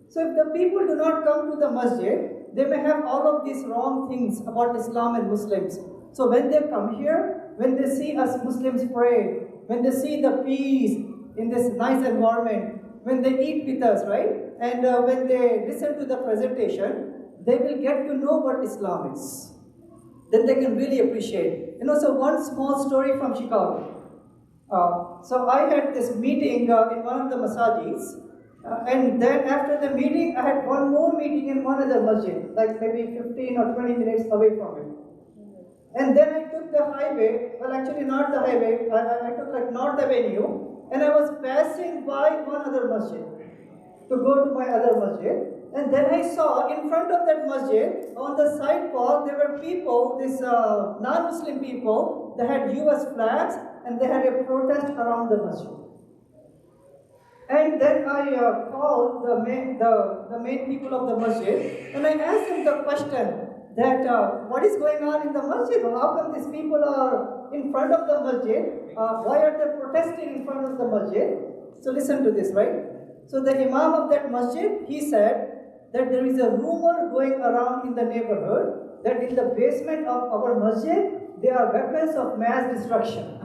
So if the people do not come to the masjid, they may have all of these wrong things about Islam and Muslims. So when they come here, when they see us Muslims pray, when they see the peace in this nice environment, when they eat with us, right? And when they listen to the presentation, they will get to know what Islam is. Then they can really appreciate. So one small story from Chicago. So I had this meeting in one of the masajids, and then after the meeting, I had one more meeting in one other masjid, like maybe 15 or 20 minutes away from it. And then I took the highway, well actually not the highway, I took like North Avenue, and I was passing by one other masjid to go to my other masjid. And then I saw in front of that masjid, on the sidewalk, there were people, these non-Muslim people, they had US flags, and they had a protest around the masjid. And then I called the main people of the masjid, and I asked them the question that what is going on in the masjid? How come these people are in front of the masjid? Why are they protesting in front of the masjid? So listen to this, right? So the imam of that masjid, he said that there is a rumor going around in the neighborhood that in the basement of our masjid, there are weapons of mass destruction.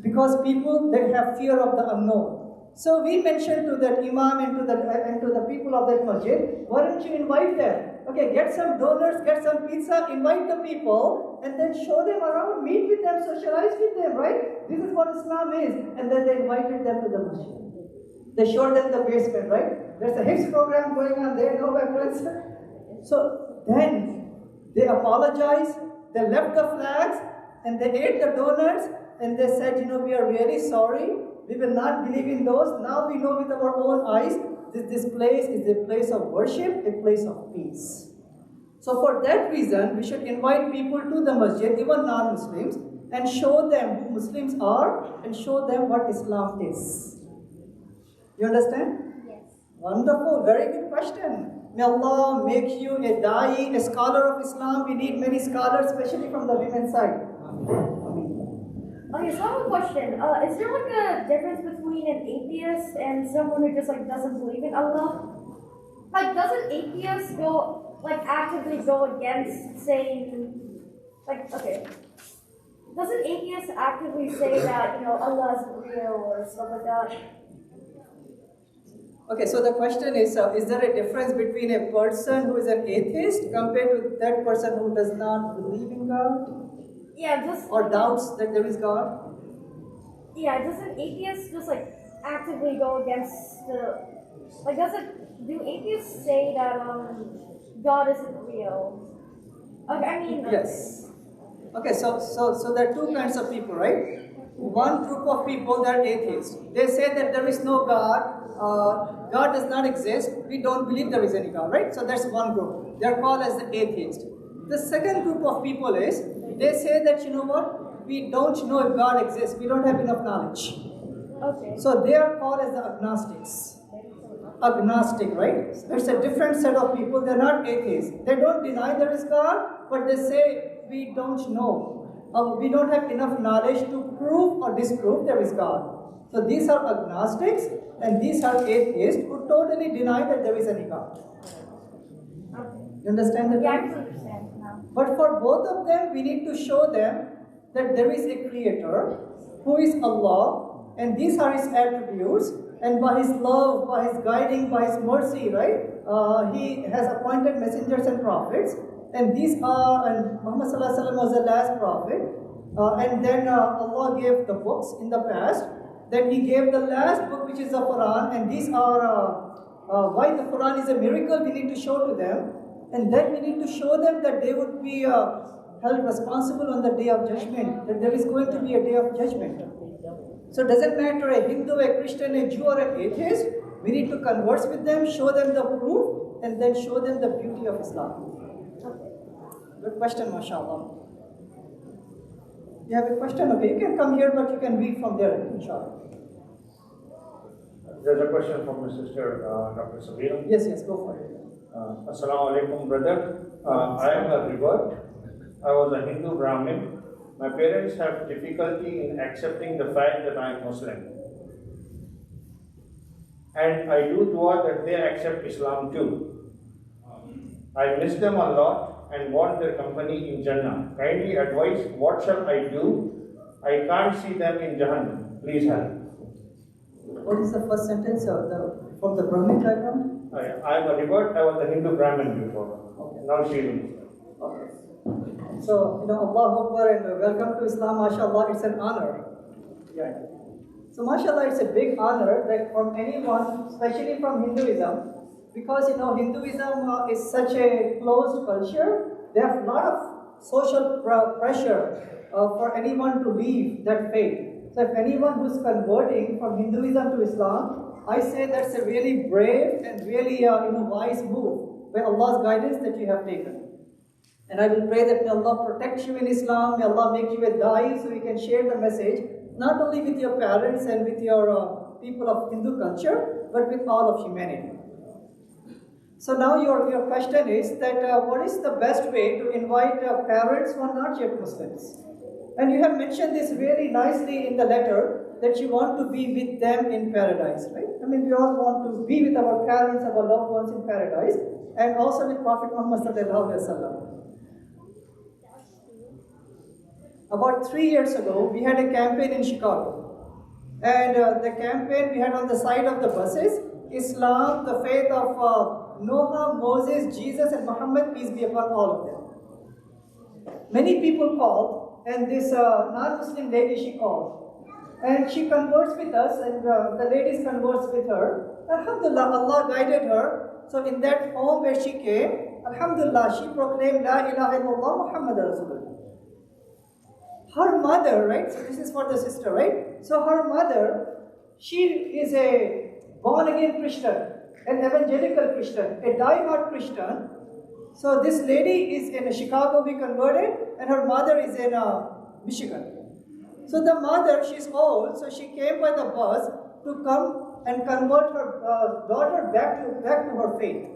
Because people, they have fear of the unknown. So we mentioned to that imam and to the people of that masjid, why don't you invite them? Okay, get some donors, get some pizza, invite the people, and then show them around, meet with them, socialize with them, right? This is what Islam is. And then they invited them to the masjid. They showed them the basement, right? There's a Hifz program going on there, no weapons. So then they apologized, they left the flags, and they ate the donuts, and they said, we are really sorry. We will not believe in those. Now we know with our own eyes this place is a place of worship, a place of peace. So for that reason, we should invite people to the masjid, even non-Muslims, and show them who Muslims are and show them what Islam is. You understand? Yes. Wonderful, very good question. May Allah make you a da'i, a scholar of Islam. We need many scholars, especially from the women's side. Okay, so I have a question. Is there like a difference between an atheist and someone who just like doesn't believe in Allah? Like, doesn't atheists actively go against saying, doesn't atheists actively say that, Allah isn't real or stuff like that? Okay, so the question is there a difference between a person who is an atheist compared to that person who does not believe in God? Yeah, just... Or doubts that there is God? Yeah, doesn't atheists just actively go against the... do atheists say that God isn't real? Okay, I mean... Yes. Okay, so there are two kinds of people, right? One group of people, they are atheists. They say that there is no God, God does not exist, we don't believe there is any God, right? So that's one group. They are called as the atheist. The second group of people is, they say that, we don't know if God exists, we don't have enough knowledge. Okay. So they are called as the agnostics. Agnostic, right? It's a different set of people, they're not atheists. They don't deny there is God, but they say, we don't know. We don't have enough knowledge to prove or disprove there is God. So these are agnostics, and these are atheists who totally deny that there is any God. You understand that? Yeah, I can understand now. But for both of them, we need to show them that there is a creator who is Allah, and these are his attributes, and by his love, by his guiding, by his mercy, right? He has appointed messengers and prophets, and these are, and Muhammad Sallallahu Alaihi Wasallam was the last prophet, and then Allah gave the books in the past, then he gave the last book, which is the Quran, and these are, why the Quran is a miracle, we need to show to them. And then we need to show them that they would be held responsible on the day of judgment, that there is going to be a day of judgment. So it doesn't matter a Hindu, a Christian, a Jew, or an atheist, we need to converse with them, show them the proof, and then show them the beauty of Islam. Good question, mashallah. You have a question? Okay, you can come here, but you can read from there, inshallah. There's a question from my sister, Dr. Sabina. Yes, go for it. Assalamu alaikum, brother. I am a revert. I was a Hindu Brahmin. My parents have difficulty in accepting the fact that I am Muslim. And I do dua that they accept Islam too. I miss them a lot and want their company in Jannah. Kindly advise, what shall I do? I can't see them in Jahannam. Please help. What is the first sentence from the Brahmin background? I am a revert. I was a Hindu Brahmin before. Okay. Now Shiva. Okay. So, Allahu Akbar and welcome to Islam, mashallah, it's an honor. Yeah. So, mashallah, it's a big honor that from anyone, especially from Hinduism, because, Hinduism is such a closed culture, they have a lot of social pressure for anyone to leave that faith. So, if anyone who's converting from Hinduism to Islam, I say that's a really brave and really wise move by Allah's guidance that you have taken. And I will pray that may Allah protect you in Islam, may Allah make you a da'i so you can share the message, not only with your parents and with your people of Hindu culture, but with all of humanity. So now your question is that what is the best way to invite parents who are not yet Muslims? And you have mentioned this really nicely in the letter, that she wants to be with them in paradise, right? I mean, we all want to be with our parents, our loved ones in paradise, and also with Prophet Muhammad sallallahu alaihi wasallam. About 3 years ago, we had a campaign in Chicago. And the campaign we had on the side of the buses, Islam, the faith of Noah, Moses, Jesus, and Muhammad, peace be upon all of them. Many people called, and this non-Muslim lady, she called. And she conversed with us, and the ladies conversed with her. Alhamdulillah, Allah guided her. So in that home where she came, Alhamdulillah, she proclaimed, La ilaha illallah Muhammad Rasulullah. Her mother, right? So this is for the sister, right? So her mother, she is a born-again Christian, an evangelical Christian, a die-hard Christian. So this lady is in Chicago, we converted, and her mother is in Michigan. So the mother, she's old, so she came by the bus to come and convert her daughter back to her faith.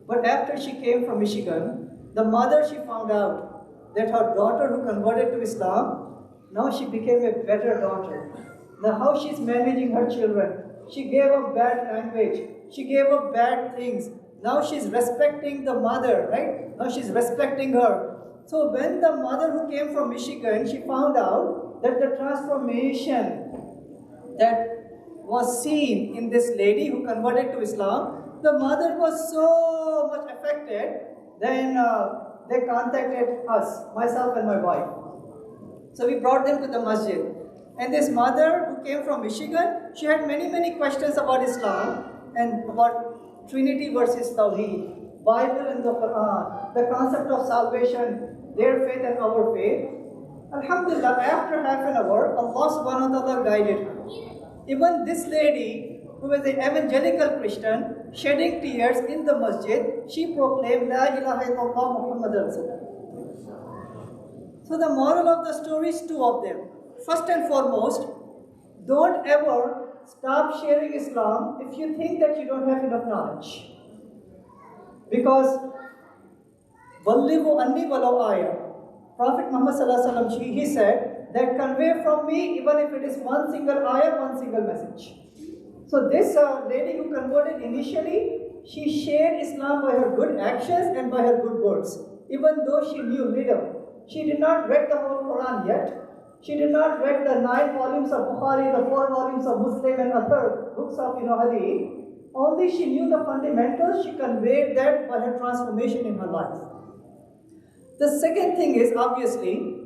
But after she came from Michigan, the mother, she found out that her daughter who converted to Islam, now she became a better daughter. Now how she's managing her children. She gave up bad language. She gave up bad things. Now she's respecting the mother, right? Now she's respecting her. So when the mother who came from Michigan, she found out that the transformation that was seen in this lady who converted to Islam, the mother was so much affected, then they contacted us, myself and my wife. So we brought them to the masjid. And this mother who came from Michigan, she had many questions about Islam and about Trinity versus Tawheed, Bible and the Quran, the concept of salvation, their faith and our faith. Alhamdulillah, after half an hour, Allah subhanahu wa ta'ala guided her. Even this lady, who was an evangelical Christian, shedding tears in the masjid, she proclaimed, La ilaha illallah Muhammad Rasulullah. So the moral of the story is two of them. First and foremost, don't ever stop sharing Islam if you think that you don't have enough knowledge. Because, Ballighu anni walau ayah. Prophet Muhammad sallallahu alaihi wasallam, he said that convey from me even if it is one single ayah, one single message. So this lady who converted initially, she shared Islam by her good actions and by her good words. Even though she knew little. She did not read the whole Quran yet. She did not read the 9 volumes of Bukhari, the 4 volumes of Muslim and other books of Hadith. Only she knew the fundamentals, she conveyed that by her transformation in her life. The second thing is, obviously,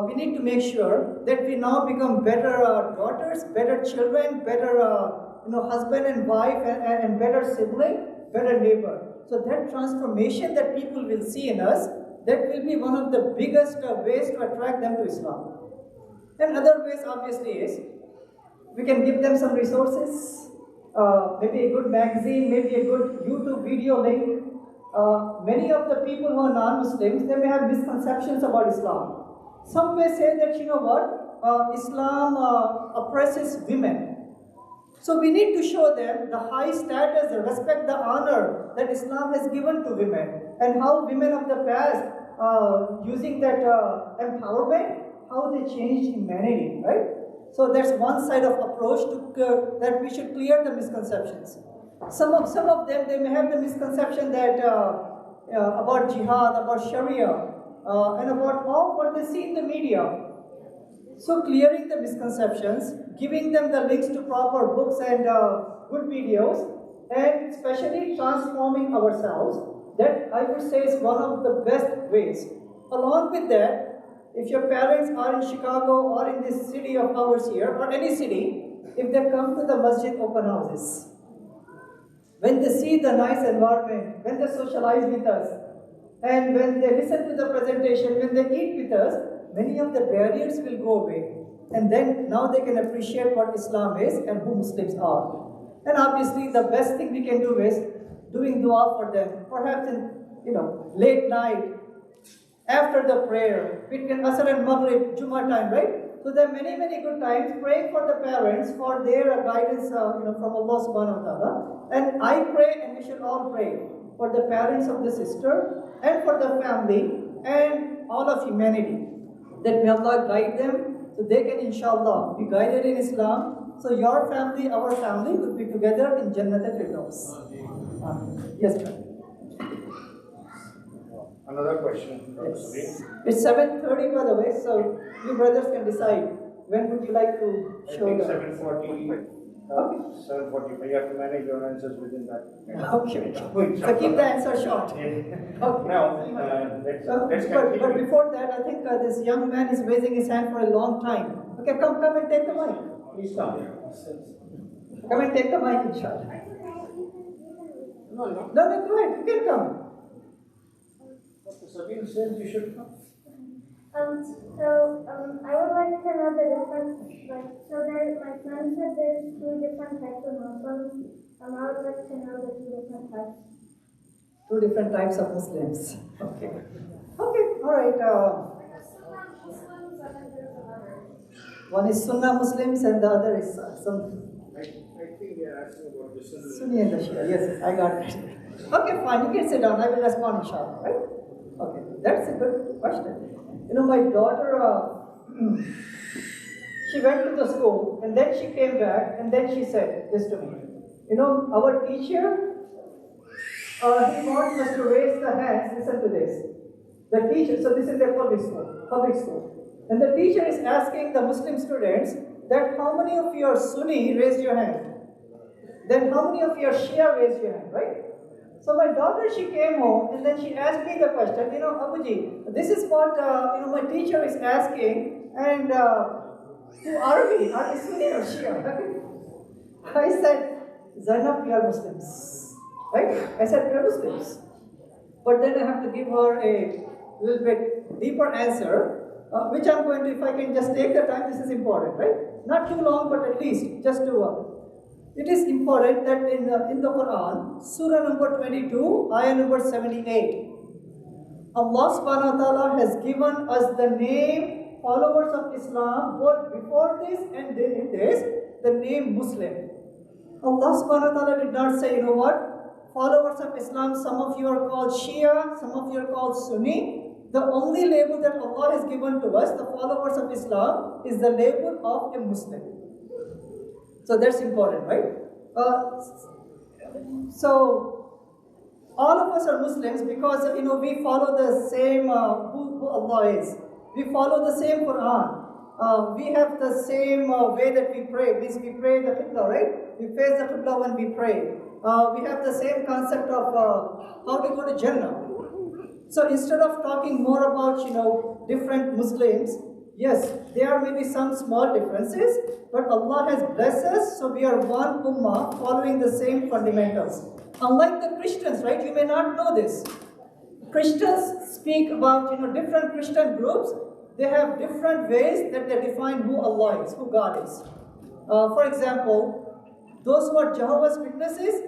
we need to make sure that we now become better daughters, better children, better husband and wife, and better sibling, better neighbor. So that transformation that people will see in us, that will be one of the biggest ways to attract them to Islam. And other ways, obviously, is we can give them some resources, maybe a good magazine, maybe a good YouTube video link. Many of the people who are non-Muslims, they may have misconceptions about Islam. Some may say that, Islam oppresses women. So we need to show them the high status, the respect, the honor that Islam has given to women, and how women of the past, using that empowerment, how they changed humanity, right? So that's one side of approach to that we should clear the misconceptions. Some of them, they may have the misconception that about jihad, about Sharia, and about all what they see in the media. So clearing the misconceptions, giving them the links to proper books and good videos, and especially transforming ourselves, that I would say is one of the best ways. Along with that, if your parents are in Chicago or in this city of ours here, or any city, if they come to the masjid open houses, when they see the nice environment, when they socialize with us, and when they listen to the presentation, when they eat with us, many of the barriers will go away. And then now they can appreciate what Islam is and who Muslims are. And obviously the best thing we can do is doing dua for them, perhaps in late night, after the prayer, between Asr and Maghrib, Jummah time, right? So there are many good times praying for the parents for their guidance from Allah subhanahu wa ta'ala. And I pray, and we should all pray for the parents of the sister and for the family and all of humanity, that may Allah guide them so they can inshallah be guided in Islam. So your family, our family will be together in Jannat al-Firdaus. Yes, sir. Another question. Yes. It's 7:30 by the way, so you brothers can decide when would you like to I show think the 7:40. Okay. 7:45. You have to manage your answers within that. Okay. So keep the answer short. Yeah. Okay. Now, let's but continue. before that, I think this young man is raising his hand for a long time. Okay, come and take the mic. Please come. Come and take the mic, inshallah. No. No, go ahead. You can come. Dr. Sabine says you should come. I would like to know the difference, my friend said there's two different types of Muslims, I would like to know the two different types. Two different types of Muslims. Okay. Okay, alright. One is Sunnah Muslims and the other is I think they are asking about the Sunni and the Shia. Yes, I got it. Okay, fine. You can sit down. I will respond, inshallah. Right? Okay, that's a good question. You know, my daughter, she went to the school and then she came back and then she said this to me. You know, our teacher, he wants us to raise the hands. Listen to this. The teacher, so this is a public school. And the teacher is asking the Muslim students that how many of you are Sunni, raise your hand. Then how many of you are Shia, raise your hand, right? So my daughter, she came home and then she asked me the question, you know, Abuji, this is what, my teacher is asking, and who are we? Are we Sunni or Shia? I said, Zainab, we are Muslims, right? I said, we are Muslims. But then I have to give her a little bit deeper answer, which I'm going to, if I can just take the time, this is important, right? Not too long, but at least just to it is important that in the Quran, Surah number 22, ayah number 78, Allah subhanahu wa ta'ala has given us the name followers of Islam, both before this and in this, the name Muslim. Allah subhanahu wa ta'ala did not say, you know what, followers of Islam, some of you are called Shia, some of you are called Sunni. The only label that Allah has given to us, the followers of Islam, is the label of a Muslim. So that's important, right? So all of us are Muslims because we follow the same who Allah is. We follow the same Quran. We have the same way that we pray. Means we pray the Qibla, right? We face the Qibla when we pray. We have the same concept of how to go to Jannah. So instead of talking more about different Muslims, yes, there may be some small differences, but Allah has blessed us, so we are one ummah following the same fundamentals. Unlike the Christians, right? You may not know this. Christians speak about different Christian groups. They have different ways that they define who Allah is, who God is. For example, those who are Jehovah's Witnesses,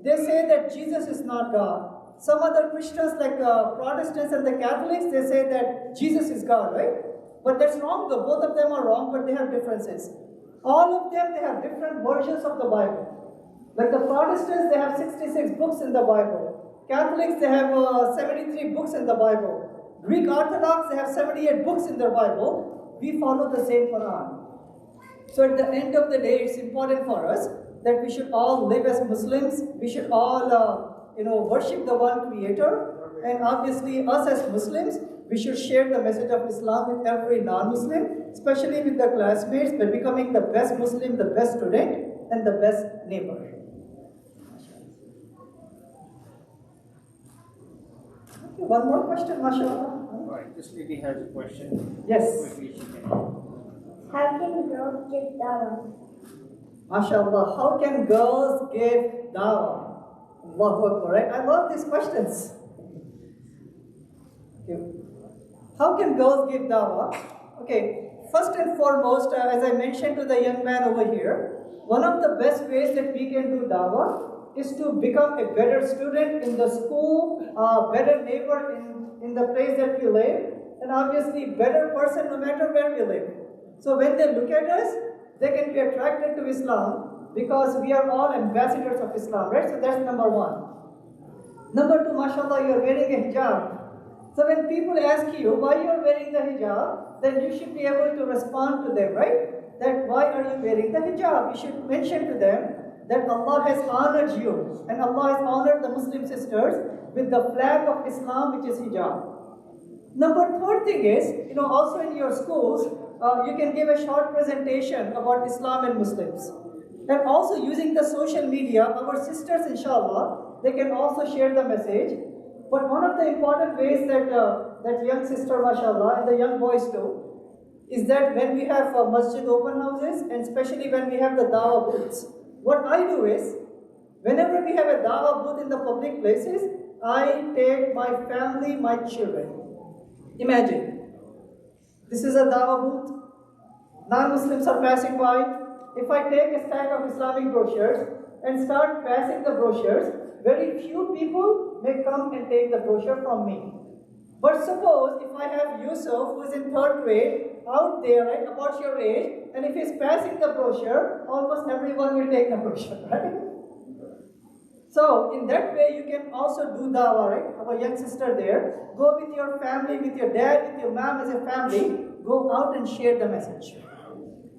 they say that Jesus is not God. Some other Christians like Protestants and the Catholics, they say that Jesus is God, right? But that's wrong though. Both of them are wrong, but they have differences. All of them, they have different versions of the Bible. Like the Protestants, they have 66 books in the Bible. Catholics, they have 73 books in the Bible. Greek Orthodox, they have 78 books in their Bible. We follow the same Quran. So at the end of the day, it's important for us that we should all live as Muslims. We should all, worship the one Creator. And obviously, us as Muslims, we should share the message of Islam with every non-Muslim, especially with the classmates, by becoming the best Muslim, the best student, and the best neighbor. Okay, one more question, mashallah. Alright, this lady has a question. Yes. Quickly she can. How can girls give dawah? MashaAllah, how can girls give dawah? Allahu Akbar, right? I love these questions. Okay. How can girls give dawah? Okay, first and foremost, as I mentioned to the young man over here, one of the best ways that we can do dawah is to become a better student in the school, better neighbor in the place that we live, and obviously better person no matter where we live. So when they look at us, they can be attracted to Islam because we are all ambassadors of Islam, right? So that's number one. Number two, mashallah, you are wearing a hijab. So when people ask you why you are wearing the hijab, then you should be able to respond to them, right? That why are you wearing the hijab? You should mention to them that Allah has honored you and Allah has honored the Muslim sisters with the flag of Islam, which is hijab. Number third thing is, also in your schools, you can give a short presentation about Islam and Muslims. And also using the social media, our sisters, inshallah, they can also share the message. But one of the important ways that young sister, mashallah, and the young boys do, is that when we have masjid open houses, and especially when we have the dawah booths, what I do is, whenever we have a dawah booth in the public places, I take my family, my children. Imagine, this is a dawah booth, non-Muslims are passing by. If I take a stack of Islamic brochures and start passing the brochures, very few people may come and take the brochure from me. But suppose if I have Yusuf, who is in 3rd grade, out there, right, about your age, and if he's passing the brochure, almost everyone will take the brochure, right? So, in that way, you can also do dawah, right? Our young sister there. Go with your family, with your dad, with your mom as a family. Go out and share the message.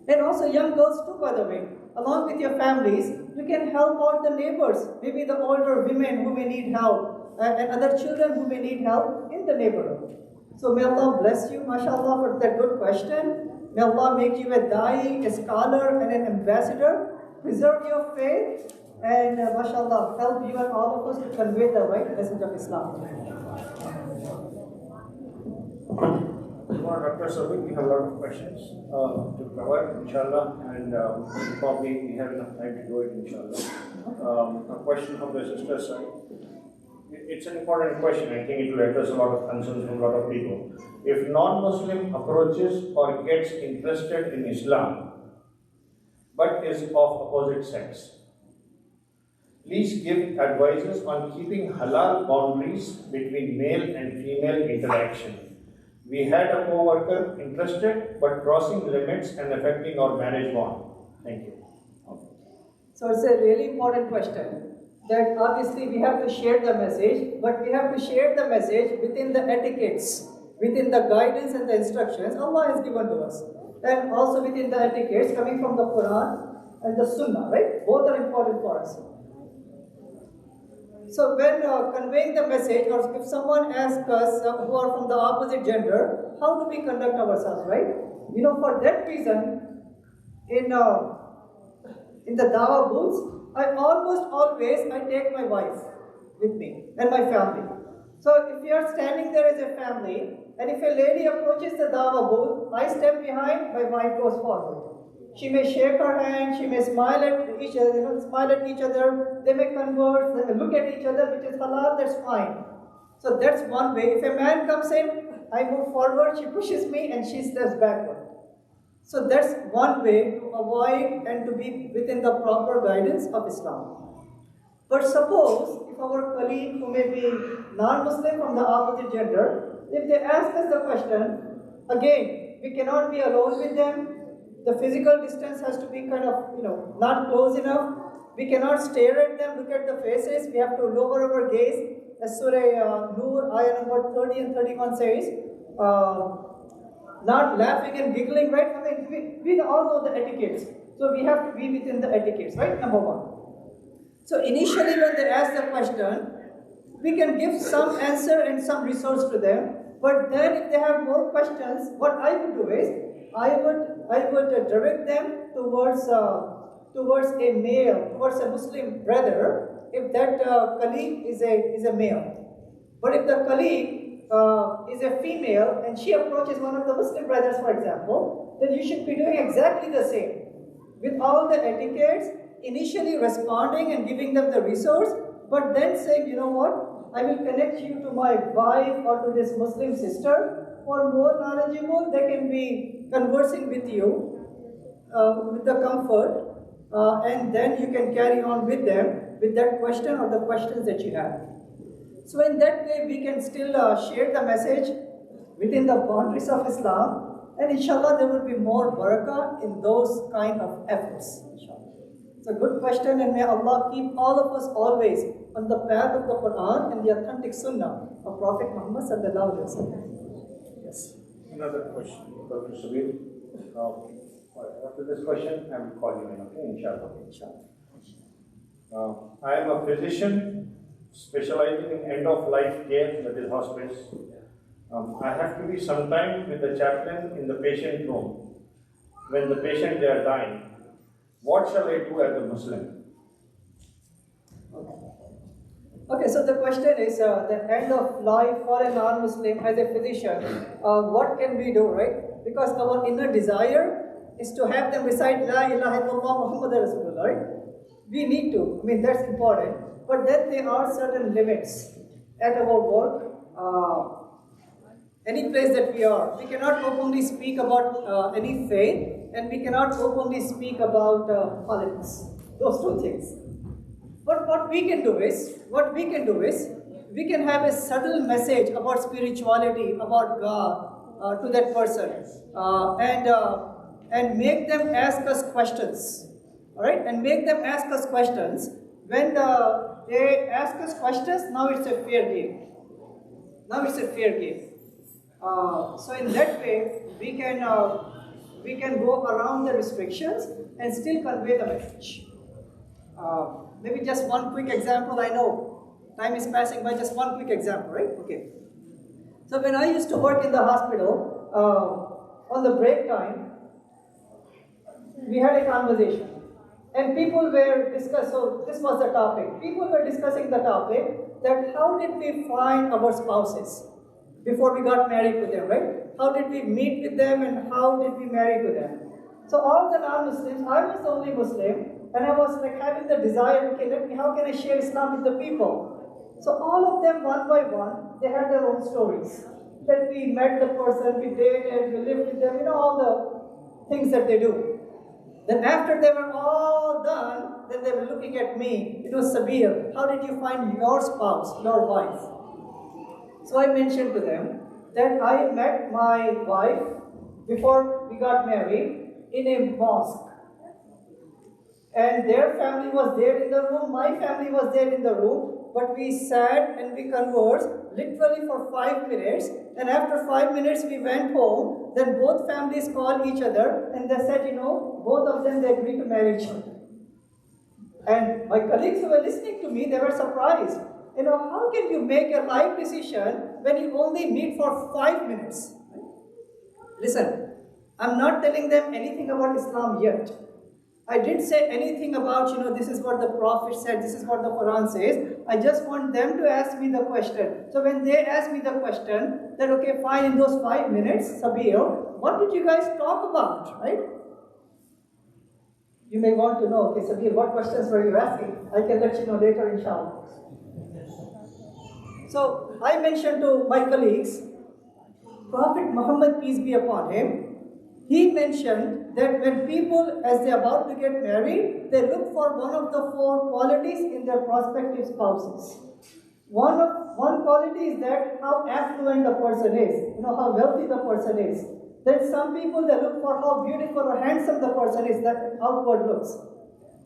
And also young girls too, by the way. Along with your families, you can help out the neighbors. Maybe the older women who may need help. And other children who may need help in the neighborhood. So may Allah bless you, mashallah, for that good question. May Allah make you a da'i, a scholar, and an ambassador. Preserve your faith. And mashallah, help you and all of us to convey the right message of Islam. Dr. Sabi, we have a lot of questions to cover, inshallah, and probably we have enough time to do it, inshallah. A question from the sister side. It's an important question. I think it will address a lot of concerns from a lot of people. If non-Muslim approaches or gets interested in Islam, but is of opposite sex, please give advices on keeping halal boundaries between male and female interaction. We had a co-worker interested but crossing limits and affecting our marriage bond. Thank you. So it's a really important question. That obviously we have to share the message, but we have to share the message within the etiquettes, within the guidance and the instructions Allah has given to us. And also within the etiquettes coming from the Quran and the Sunnah, right? Both are important for us. So when conveying the message, or if someone asks us who are from the opposite gender, how do we conduct ourselves, right? For that reason, in the dawah booths, I almost always take my wife with me and my family. So if we are standing there as a family, and if a lady approaches the dawah booth, I step behind, my wife goes forward. She may shake her hand, she may smile at each other, they may converse, they may look at each other, which is halal, that's fine. So that's one way. If a man comes in, I move forward, she pushes me and she steps backward. So that's one way to avoid and to be within the proper guidance of Islam. But suppose if our colleague who may be non-Muslim from the opposite gender, if they ask us the question, again, we cannot be alone with them. The physical distance has to be kind of, not close enough. We cannot stare at them, look at the faces. We have to lower our gaze. As Surah Nur, ayah number 30 and 31 says, not laughing and giggling, right? We all know the etiquettes. So we have to be within the etiquettes, right? Number one. So initially when they ask the question, we can give some answer and some resource to them. But then if they have more questions, what I would do is, I would direct them towards a male, towards a Muslim brother, if that colleague is a male. But if the colleague is a female and she approaches one of the Muslim brothers, for example, then you should be doing exactly the same. With all the etiquettes, initially responding and giving them the resource, but then saying, you know what, I will connect you to my wife or to this Muslim sister. For more knowledgeable, they can be conversing with you with the comfort, and then you can carry on with them with that question or the questions that you have. So in that way, we can still share the message within the boundaries of Islam, and inshallah there will be more barakah in those kind of efforts. Inshallah. It's a good question, and may Allah keep all of us always on the path of the Quran and the authentic Sunnah of Prophet Muhammad sallallahu alaihi wasallam. Yes. Another question, Dr. Sabir. After this question, I will call you in, okay, inshallah. I am a physician specializing in end-of-life care, that is hospice. I have to be sometime with the chaplain in the patient room. When the patient they are dying, what shall I do as a Muslim? Okay, so the question is the end of life for a non-Muslim as a physician. What can we do, right? Because our inner desire is to have them recite La ilaha illallah Muhammad Rasulullah, right? We need to, I mean that's important. But then there are certain limits at our work. Any place that we are, we cannot openly speak about any faith, and we cannot openly speak about politics. Those two things. But what we can do is, we can have a subtle message about spirituality, about God to that person, and make them ask us questions. All right, and make them ask us questions. When they ask us questions, now it's a fair game. So in that way, we can go around the restrictions and still convey the message. Maybe just one quick example. I know time is passing by. Just one quick example, right? Okay. So when I used to work in the hospital, on the break time, we had a conversation. And people were discussing, so this was the topic. People were discussing the topic that how did we find our spouses before we got married to them, right? How did we meet with them and how did we marry to them? So all the non-Muslims, I was the only Muslim, and I was like having the desire, okay, how can I share Islam with the people? So all of them, one by one, they had their own stories. That we met the person, we dated, we lived with them, all the things that they do. Then after they were all done, then they were looking at me. Sabir, how did you find your spouse, your wife? So I mentioned to them that I met my wife before we got married in a mosque. And their family was there in the room, my family was there in the room, but we sat and we conversed literally for 5 minutes, and after 5 minutes we went home. Then both families called each other and they said, both of them, they agreed to marry each other. And my colleagues who were listening to me, they were surprised. How can you make a life decision when you only meet for 5 minutes? Listen, I'm not telling them anything about Islam yet. I didn't say anything about, this is what the Prophet said, this is what the Quran says. I just want them to ask me the question. So when they ask me the question, then okay, fine, in those 5 minutes, Sabir, what did you guys talk about, right? You may want to know, okay, Sabir, what questions were you asking? I can let you know later, inshallah. So I mentioned to my colleagues, Prophet Muhammad, peace be upon him, he mentioned that when people, as they are about to get married, they look for one of the 4 qualities in their prospective spouses. One quality is that how affluent the person is, how wealthy the person is. Then some people, they look for how beautiful or handsome the person is, that outward looks.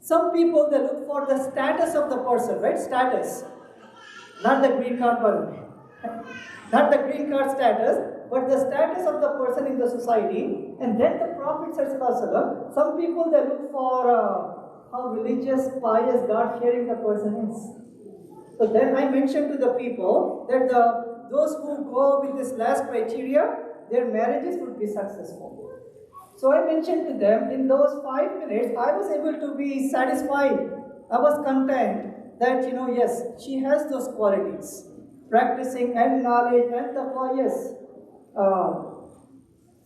Some people, they look for the status of the person, right? Status. Not the green card one. Not the green card status, but the status of the person in the society. And then the Prophet ﷺ, some people, they look for how religious, pious, God-fearing the person is. So then I mentioned to the people that those who go with this last criteria, their marriages would be successful. So I mentioned to them, in those 5 minutes, I was able to be satisfied. I was content that, yes, she has those qualities. Practicing and knowledge and taqwa, yes.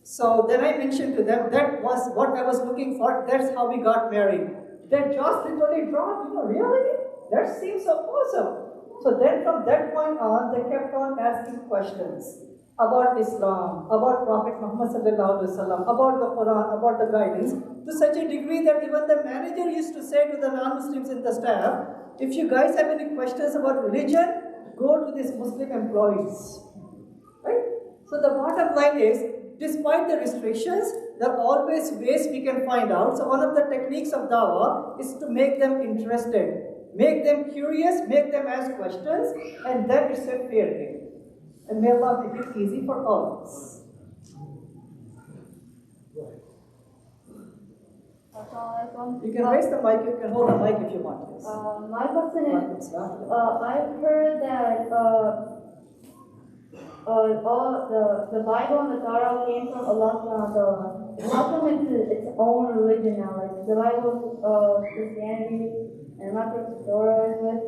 So then I mentioned to them, that was what I was looking for, that's how we got married. Their jaws literally dropped, really? That seems so awesome. So then from that point on, they kept on asking questions about Islam, about Prophet Muhammad sallallahu alaihi wasallam, about the Quran, about the guidance, to such a degree that even the manager used to say to the non-Muslims in the staff, if you guys have any questions about religion, go to these Muslim employees. Right? So the bottom line is, despite the restrictions, there are always ways we can find out. So one of the techniques of dawah is to make them interested. Make them curious, make them ask questions, and that is a fair game. And may Allah make it easy for all of us. You can raise the mic, you can hold the mic if you want. Yes. My question is, I've heard that all the Bible and the Torah came from Allah subhanahu wa ta'ala. How come it's its own religion now? Like the Bible, Christianity, and not just the Torah is with.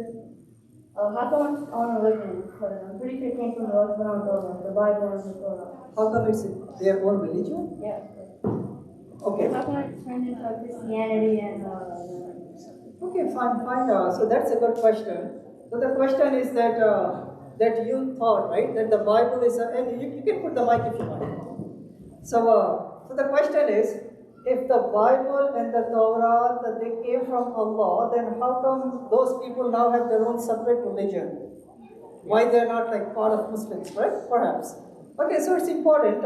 How come it's own religion? Because I'm pretty sure it came from Allah subhanahu wa ta'ala, the Bible and the Torah. How come it's their own religion? Yeah. Okay. How come it turned into Christianity and Okay, fine. So that's a good question. So the question is that that you thought, right, that the Bible is and you can put the mic if you want. So the question is, if the Bible and the Torah that they came from Allah, then how come those people now have their own separate religion? Why they're not like part of Muslims, right? Perhaps. Okay, so it's important.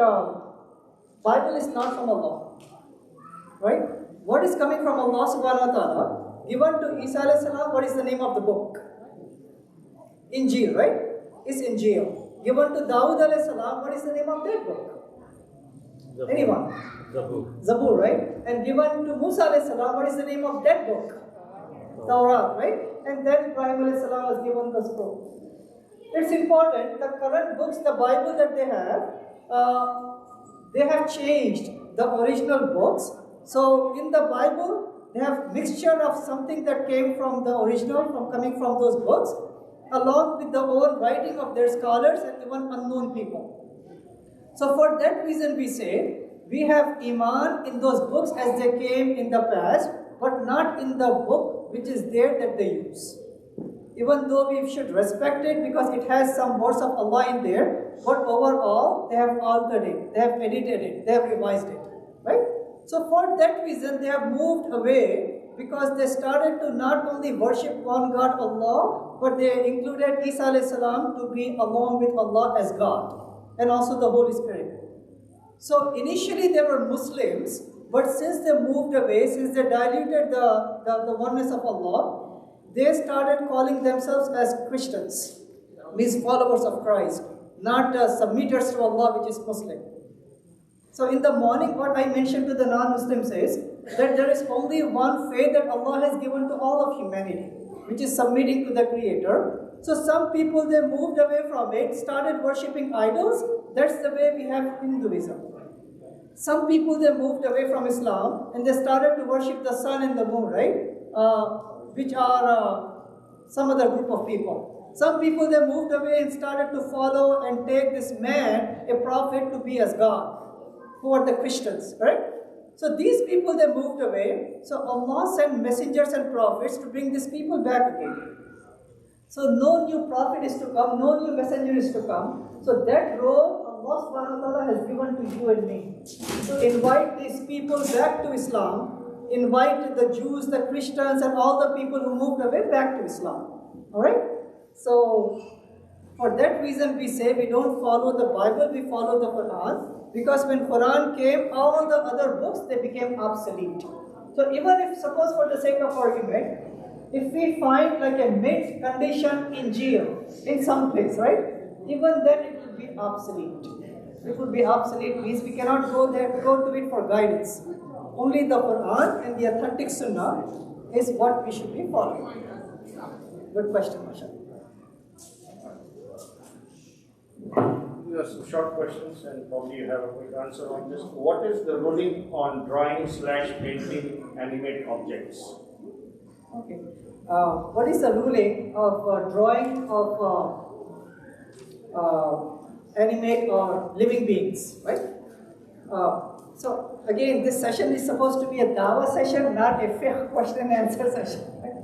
Bible is not from Allah, right? What is coming from Allah subhanahu wa ta'ala? Given to Isa alayhi salam, what is the name of the book? Injil, right? It's Injil. Given to Dawud alayhi salam, what is the name of that book? Zabur. Anyone? Zabur, right? And given to Musa alayhi salam, what is the name of that book? Torah, right? And then Ibrahim alayhi salam was given the scroll. It's important, the current books, the Bible that they have changed the original books. So in the Bible, they have mixture of something that came from the original, coming from those books, along with the own writing of their scholars and even unknown people. So for that reason we say, we have Iman in those books as they came in the past, but not in the book which is there that they use. Even though we should respect it because it has some words of Allah in there, but overall they have altered it, they have edited it, they have revised it, right? So for that reason they have moved away because they started to not only worship one God Allah, but they included Isa alayhi salam to be along with Allah as God and also the Holy Spirit. So initially they were Muslims, but since they moved away, since they diluted the oneness of Allah, they started calling themselves as Christians, means followers of Christ, not submitters to Allah, which is Muslim. So in the morning, what I mentioned to the non-Muslims is that there is only one faith that Allah has given to all of humanity, which is submitting to the Creator. So some people, they moved away from it, started worshipping idols. That's the way we have Hinduism. Some people, they moved away from Islam and they started to worship the sun and the moon, right? Which are some other group of people. Some people, they moved away and started to follow and take this man, a prophet, to be as God, who are the Christians, right? So these people, they moved away. So Allah sent messengers and prophets to bring these people back again. So no new prophet is to come, no new messenger is to come. So that role Allah subhanahu wa ta'ala has given to you and me. So invite these people back to Islam. Invite the Jews, the Christians, and all the people who moved away back to Islam. Alright? So, for that reason we say we don't follow the Bible, we follow the Quran. Because when Quran came, all the other books, they became obsolete. So even if, suppose for the sake of argument, if we find like a mint condition in jail, in some place, right? Even then it will be obsolete. It will be obsolete means we cannot go to it for guidance. Only the Quran and the authentic Sunnah is what we should be following. Good question, Masha. These are some short questions and probably you have a quick answer on this. What is the ruling on drawing/painting animate objects? Okay. What is the ruling of drawing of animate or living beings, right? So again, this session is supposed to be a dawah session, not a fiqh question and answer session. Right?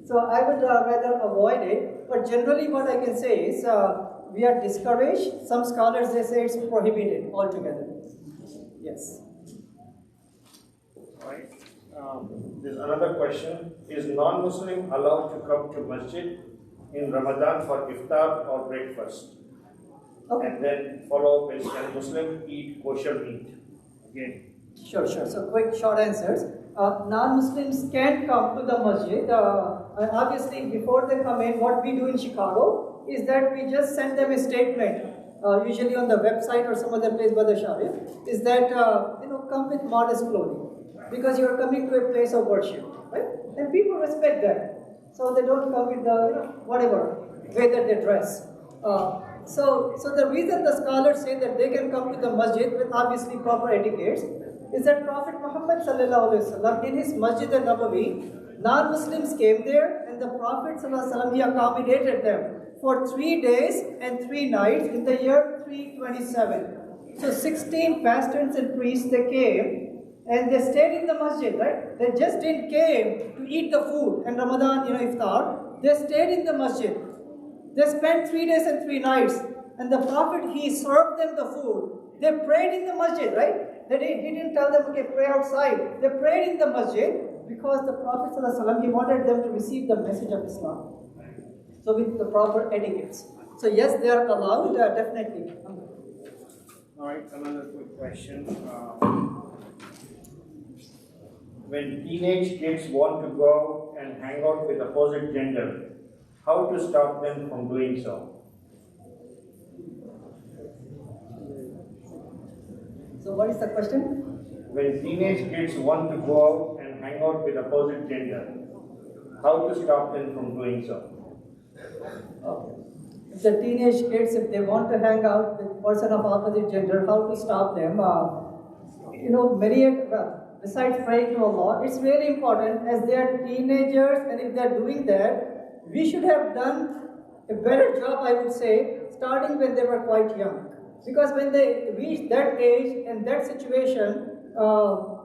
So I would rather avoid it. But generally, what I can say is we are discouraged. Some scholars, they say it's prohibited altogether. Yes. Right. There's another question. Is non-Muslim allowed to come to masjid in Ramadan for iftar or breakfast? Okay. And then follow up is, can Muslim eat kosher meat? Again. Sure. So quick, short answers. Non-Muslims can come to the masjid and obviously before they come in, what we do in Chicago is that we just send them a statement, usually on the website or some other place by the Sharif, is that, come with modest clothing because you're coming to a place of worship, right? And people respect that. So they don't come with the, whatever way that they dress. So the reason the scholars say that they can come to the masjid with obviously proper etiquettes is that Prophet Muhammad sallallahu alaihi wasallam in his Masjid al-Nabawi, non-Muslims came there and the Prophet sallallahu alaihi wasallam, he accommodated them for 3 days and 3 nights in the year 327. So 16 pastors and priests, they came and they stayed in the masjid, right? They just didn't came to eat the food and Ramadan, iftar. They stayed in the masjid. They spent 3 days and 3 nights. And the Prophet, he served them the food. They prayed in the masjid, right? He didn't tell them, okay, pray outside. They prayed in the masjid because the Prophet ﷺ, he wanted them to receive the message of Islam. So with the proper etiquettes. So yes, they are allowed, definitely. All right, another quick question. When teenage kids want to go and hang out with opposite gender, how to stop them from doing so? So what is the question? When teenage kids want to go out and hang out with opposite gender, how to stop them from doing so? Okay. If the teenage kids, if they want to hang out with person of opposite gender, how to stop them? Besides praying to Allah, it's really important as they are teenagers, and if they are doing that, we should have done a better job, I would say, starting when they were quite young. Because when they reach that age and that situation,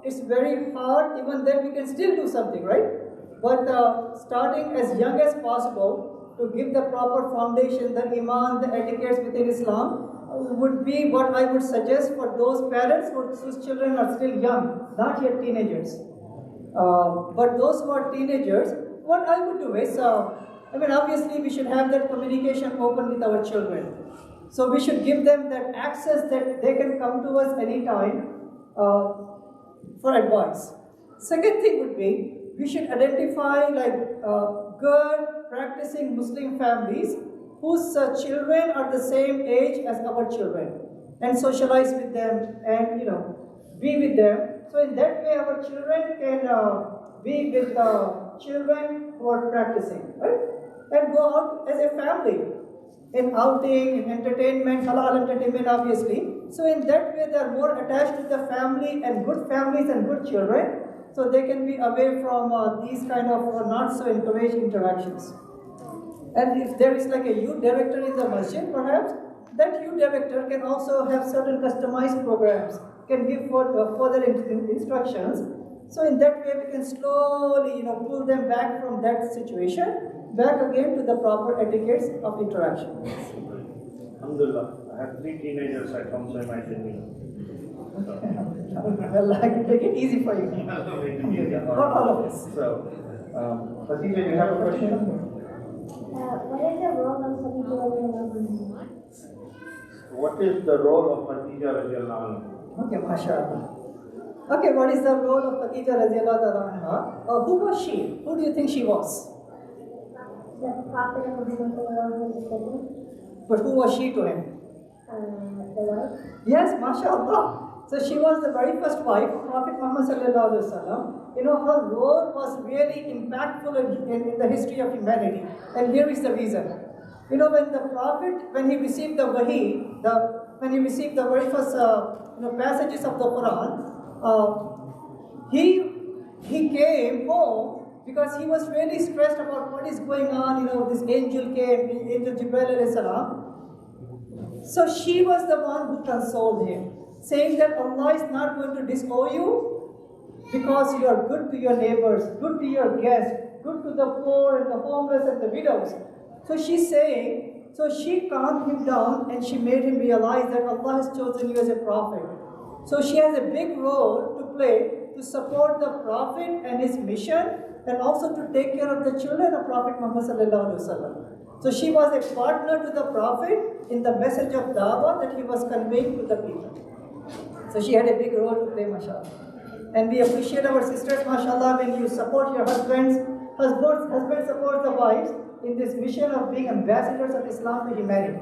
it's very hard. Even then, we can still do something, right? But starting as young as possible to give the proper foundation, the iman, the etiquettes within Islam, would be what I would suggest for those parents whose children are still young, not yet teenagers. But those who are teenagers, what I would do is, obviously we should have that communication open with our children. So we should give them that access that they can come to us anytime for advice. Second thing would be, we should identify good practicing Muslim families whose children are the same age as our children, and socialize with them and be with them. So in that way our children can be with children who are practicing, right? And go out as a family in outing, in entertainment, halal entertainment obviously. So in that way they are more attached to the family and good families and good children, so they can be away from these kind of not so encouraged interactions. And if there is like a youth director in the masjid, perhaps, that youth director can also have certain customized programs, can give further instructions. So in that way we can slowly pull them back from that situation, back again to the proper etiquettes of interaction. Alhamdulillah, I have 3 teenagers at home, so imagine me. Well, I can make it easy for you. Not all of us. So, Khadija, do you have a question? What is the role of Khadija radiallahu anha? What is the role of Khadija radiallahu anha? Okay, mashallah. Okay, what is the role of Khadija radiallahu anha? Who was she? Who do you think she was? The Prophet of Muhammad. But who was she to him? The wife. Yes, mashallah. So she was the very first wife of Prophet Muhammad sallallahu alaihi wasallam. Her role was really impactful in the history of humanity. And here is the reason. When the Prophet, when he received the wahi, when he received the very first passages of the Quran, he came home because he was really stressed about what is going on. This angel came, Angel Jibreel alayhi salam. So she was the one who consoled him, saying that Allah is not going to disown you because you are good to your neighbors, good to your guests, good to the poor and the homeless and the widows. So she's saying, so she calmed him down and she made him realize that Allah has chosen you as a prophet. So she has a big role to play to support the Prophet and his mission, and also to take care of the children of Prophet Muhammad sallallahu alaihi wasallam. So she was a partner to the Prophet in the message of da'wah that he was conveying to the people. So she had a big role to play, mashallah. And we appreciate our sisters, mashallah, when you support your husbands husband supports the wives in this mission of being ambassadors of Islam to humanity.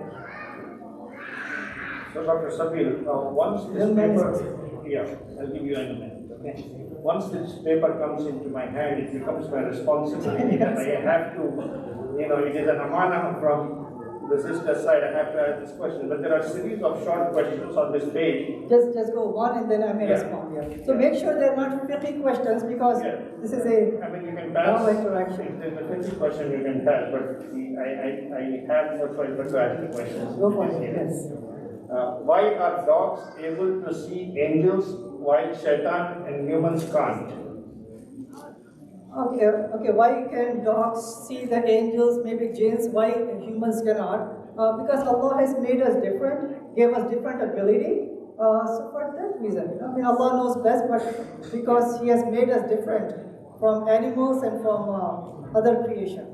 So, Dr. Sabil, once this paper, yeah, I'll give you in a minute. Okay. Once this paper comes into my hand, it becomes my responsibility that I have to, it is an amana from the sister side. I have to ask this question. But there are a series of short questions on this page. Just go one and then I may respond. Yeah. So make sure they're not tricky questions because this is a You can pass. long interaction. If there's a tricky question, you can pass. But I have no choice but to ask the question. Go for it. Yes. Why are dogs able to see angels while shaitan and humans can't? Okay. Why can dogs see the angels, maybe jinns? Why humans cannot? Because Allah has made us different, gave us different ability. So for that reason, Allah knows best, but because He has made us different from animals and from other creation.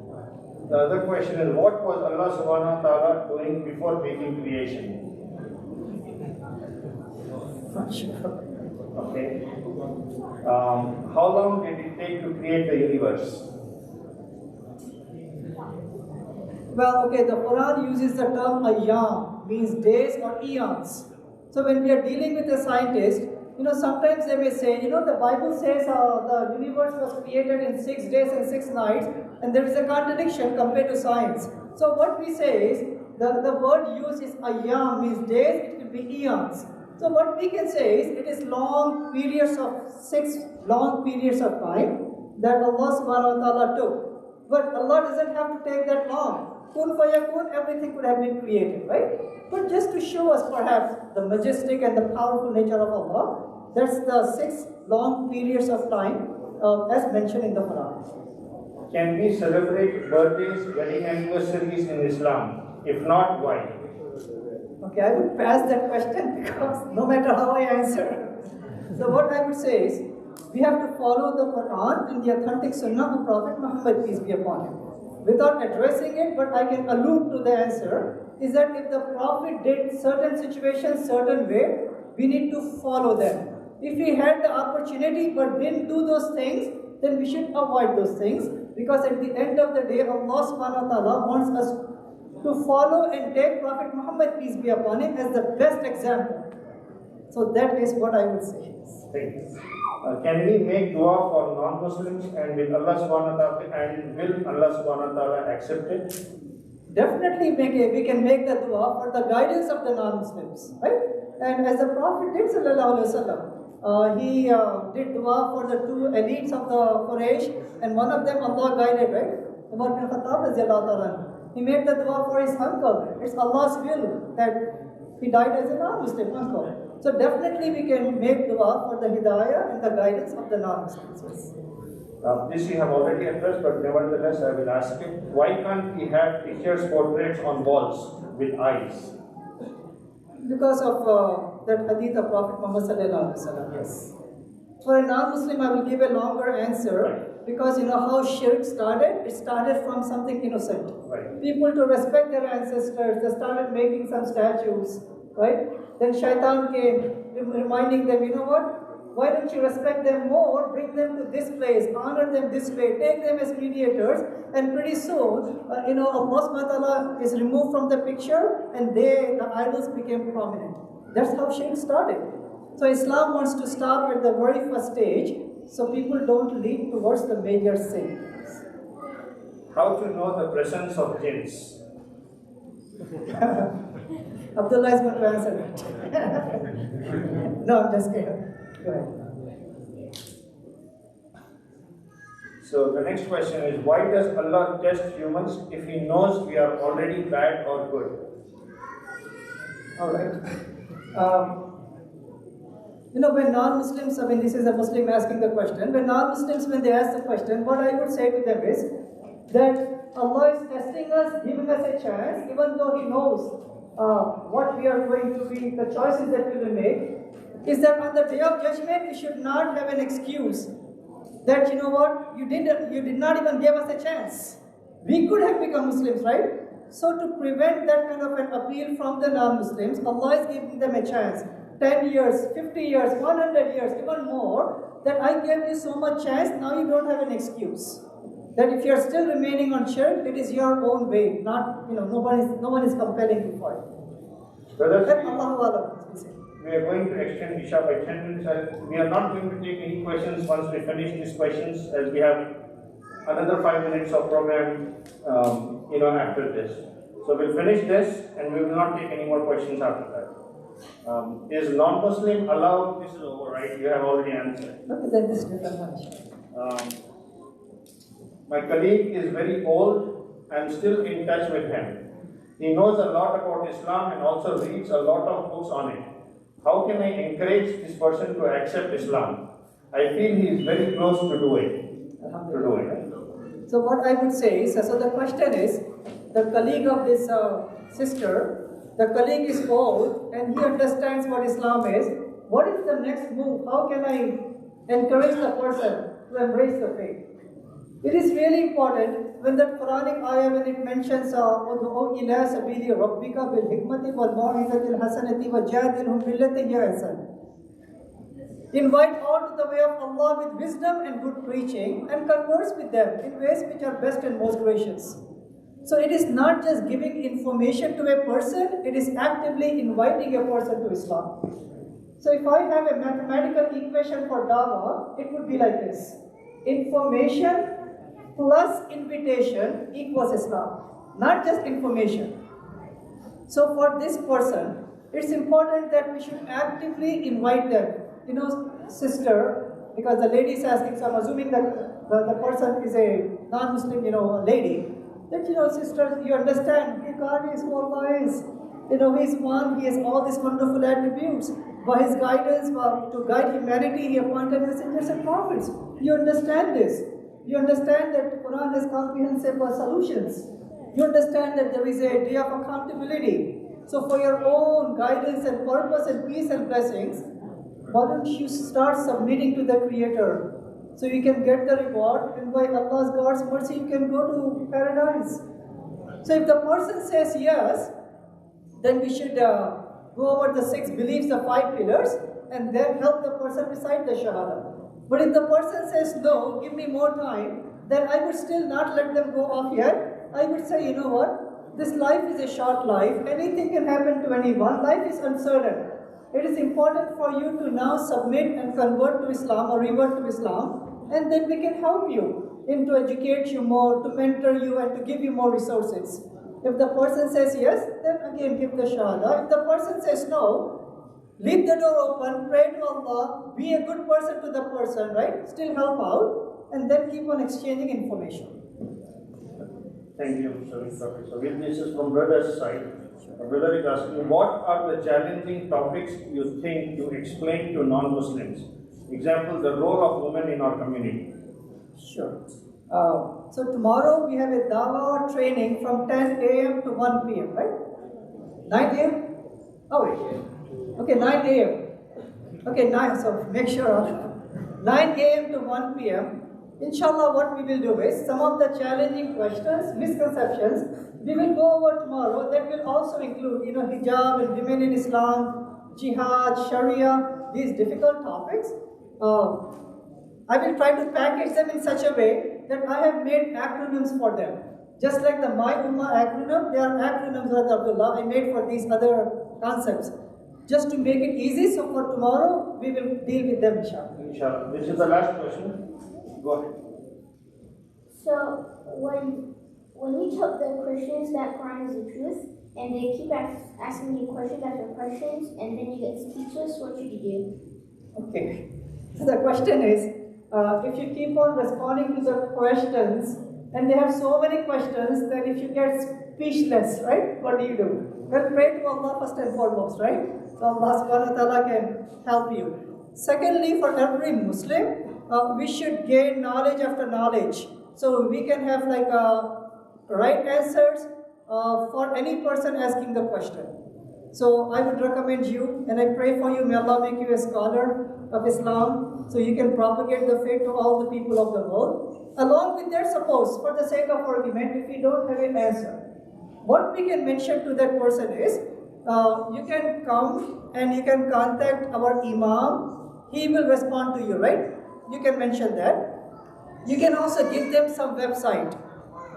The other question is, what was Allah subhanahu wa ta'ala doing before making creation? Okay. How long did it take to create the universe? Well, okay, the Quran uses the term ayyam, means days or eons. So when we are dealing with a scientist, sometimes they may say, the Bible says the universe was created in 6 days and 6 nights, and there is a contradiction compared to science. So what we say is, the word used is ayyam, means days, it will be eons. So what we can say is, it is long periods of 6 long periods of time that Allah subhanahu wa ta'ala took. But Allah doesn't have to take that long. Kun fayakun, everything could have been created, right? But just to show us perhaps the majestic and the powerful nature of Allah, that's the 6 long periods of time as mentioned in the Quran. Can we celebrate birthdays, wedding anniversaries in Islam? If not, why? Okay, I would pass that question because no matter how I answer. So what I would say is, we have to follow the Quran and the authentic Sunnah of Prophet Muhammad, peace be upon him. Without addressing it, but I can allude to the answer, is that if the Prophet did certain situations certain way, we need to follow them. If we had the opportunity but didn't do those things, then we should avoid those things, because at the end of the day, Allah subhanahu wa ta'ala wants us to follow and take Prophet Muhammad, peace be upon him, as the best example. So that is what I would say. Thank you. Can we make dua for non-Muslims, and will Allah subhanahu wa ta'ala accept it? Definitely we can make the dua for the guidance of the non-Muslims, right? And as the Prophet did, sallallahu alaihi wasallam, he did dua for the 2 elites of the Quraysh, and one of them Allah guided, right? Umar bin Khattab radiallahu ta'ala. He made the dua for his uncle. It's Allah's will that he died as a non-Muslim uncle. So definitely we can make dua for the hidayah and the guidance of the non-Muslims. This we have already addressed, but nevertheless I will ask it. Why can't we have pictures, portraits on walls with eyes? Because of that hadith of Prophet Muhammad sallallahu alaihi wasallam, yes. For a non-Muslim, I will give a longer answer, because how shirk started? It started from something innocent. Right. People, to respect their ancestors, they started making some statues, right? Then shaitan came, reminding them, why don't you respect them more, bring them to this place, honor them this way, take them as mediators, and pretty soon, Allah subhanahu wa ta'ala is removed from the picture, and the idols became prominent. That's how shirk started. So Islam wants to stop at the very first stage, so people don't lead towards the major sin. How to know the presence of jinns? Abdullah is going to answer that. No, I'm just kidding. Go ahead. So the next question is, why does Allah test humans if He knows we are already bad or good? All right. When non-Muslims, this is a Muslim asking the question, when non-Muslims, when they ask the question, what I would say to them is that Allah is testing us, giving us a chance, even though He knows what we are going to be, the choices that we will make, is that on the day of judgment, we should not have an excuse that, you did not even give us a chance. We could have become Muslims, right? So to prevent that kind of an appeal from the non-Muslims, Allah is giving them a chance. 10 years, 50 years, 100 years, even more, that I gave you so much chance, now you don't have an excuse. that if you are still remaining on shirk, it is your own way, not, no one is compelling you for it. Brothers, Then Allahu Alam, as we say. we are going to extend Isha by 10 minutes. We are not going to take any questions once we finish these questions, as we have another 5 minutes of program, after this. So we'll finish this and we will not take any more questions after that. Is non-Muslim allowed? This is over, right? You have already answered. Okay, then this different one. My colleague is very old. I'm still in touch with him. He knows a lot about Islam and also reads a lot of books on it. How can I encourage this person to accept Islam? I feel he is very close to do it. So what I would say is, so the question is, the colleague of this sister, the colleague is old and he understands what Islam is. What is the next move? How can I encourage the person to embrace the faith? It is really important when the Quranic ayah, when it mentions "Ud'u ila sabili rabbika bil hikmati wal mau'izati al hasanati wajadilhum billati hiya ahsan." Invite all to the way of Allah with wisdom and good preaching and converse with them in ways which are best and most gracious. So it is not just giving information to a person, it is actively inviting a person to Islam. So if I have a mathematical equation for dawah, it would be like this. Information plus invitation equals Islam, not just information. So for this person, it's important that we should actively invite them. Sister, because the lady is asking, so I'm assuming that the person is a non-Muslim, a lady, that, sister, you understand, God is who Allah is. He is one, He has all these wonderful attributes. By His guidance, to guide humanity, He appointed messengers and prophets. You understand this. You understand that the Quran has comprehensive solutions. You understand that there is a day of accountability. So for your own guidance and purpose and peace and blessings, why don't you start submitting to the Creator so you can get the reward, and by God's mercy you can go to paradise. So if the person says yes, then we should go over the 6 beliefs, the 5 pillars, and then help the person recite the Shahada. But if the person says no, give me more time, then I would still not let them go off yet. I would say, what? This life is a short life. Anything can happen to anyone. Life is uncertain. It is important for you to now submit and convert to Islam or revert to Islam, and then we can help you and to educate you more, to mentor you, and to give you more resources. If the person says yes, then again give the Shahada. If the person says no, leave the door open, pray to Allah, be a good person to the person, right? Still help out, and then keep on exchanging information. Thank you, Mr. So this is from brother's side. The brother is asking, what are the challenging topics you think you explain to non-Muslims? Example, the role of women in our community. Sure. So tomorrow we have a Dawah training from 10 a.m. to 1 p.m., right? 9 a.m.? Oh, wait. Okay, 9 a.m. Okay, 9, so make sure. 9 a.m. to 1 p.m. Inshallah, what we will do is, some of the challenging questions, misconceptions, we will go over tomorrow. That will also include, hijab and women in Islam, jihad, Sharia, these difficult topics. I will try to package them in such a way that I have made acronyms for them. Just like the My Ummah acronym, there are acronyms that Abdullah I made for these other concepts. Just to make it easy, so for tomorrow, we will deal with them, inshallah. Inshallah. This is the last question. Go ahead. So, when you tell the Christians that Quran is the truth, and they keep asking you questions after questions, and then you get speechless, what should you do? Okay. So the question is, if you keep on responding to the questions, and they have so many questions, that if you get speechless, right, what do you do? Well, pray to Allah first and foremost, right? So Allah subhanahu wa ta'ala can help you. Secondly, for every Muslim, we should gain knowledge after knowledge. So we can have right answers for any person asking the question. So I would recommend you, and I pray for you, may Allah make you a scholar of Islam, so you can propagate the faith to all the people of the world. Along with that, suppose, for the sake of argument, if we don't have an answer, what we can mention to that person is, you can come and you can contact our Imam, he will respond to you, right? You can mention that. You can also give them some website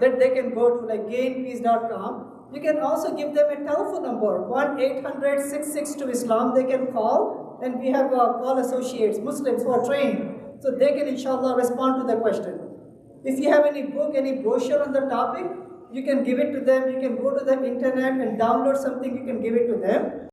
that they can go to, like gainpeace.com. You can also give them a telephone number, 1-800-662-ISLAM. They can call, and we have call associates, Muslims who are trained, so they can inshallah respond to the question. If you have any book, any brochure on the topic, you can give it to them. You can go to the internet and download something, you can give it to them.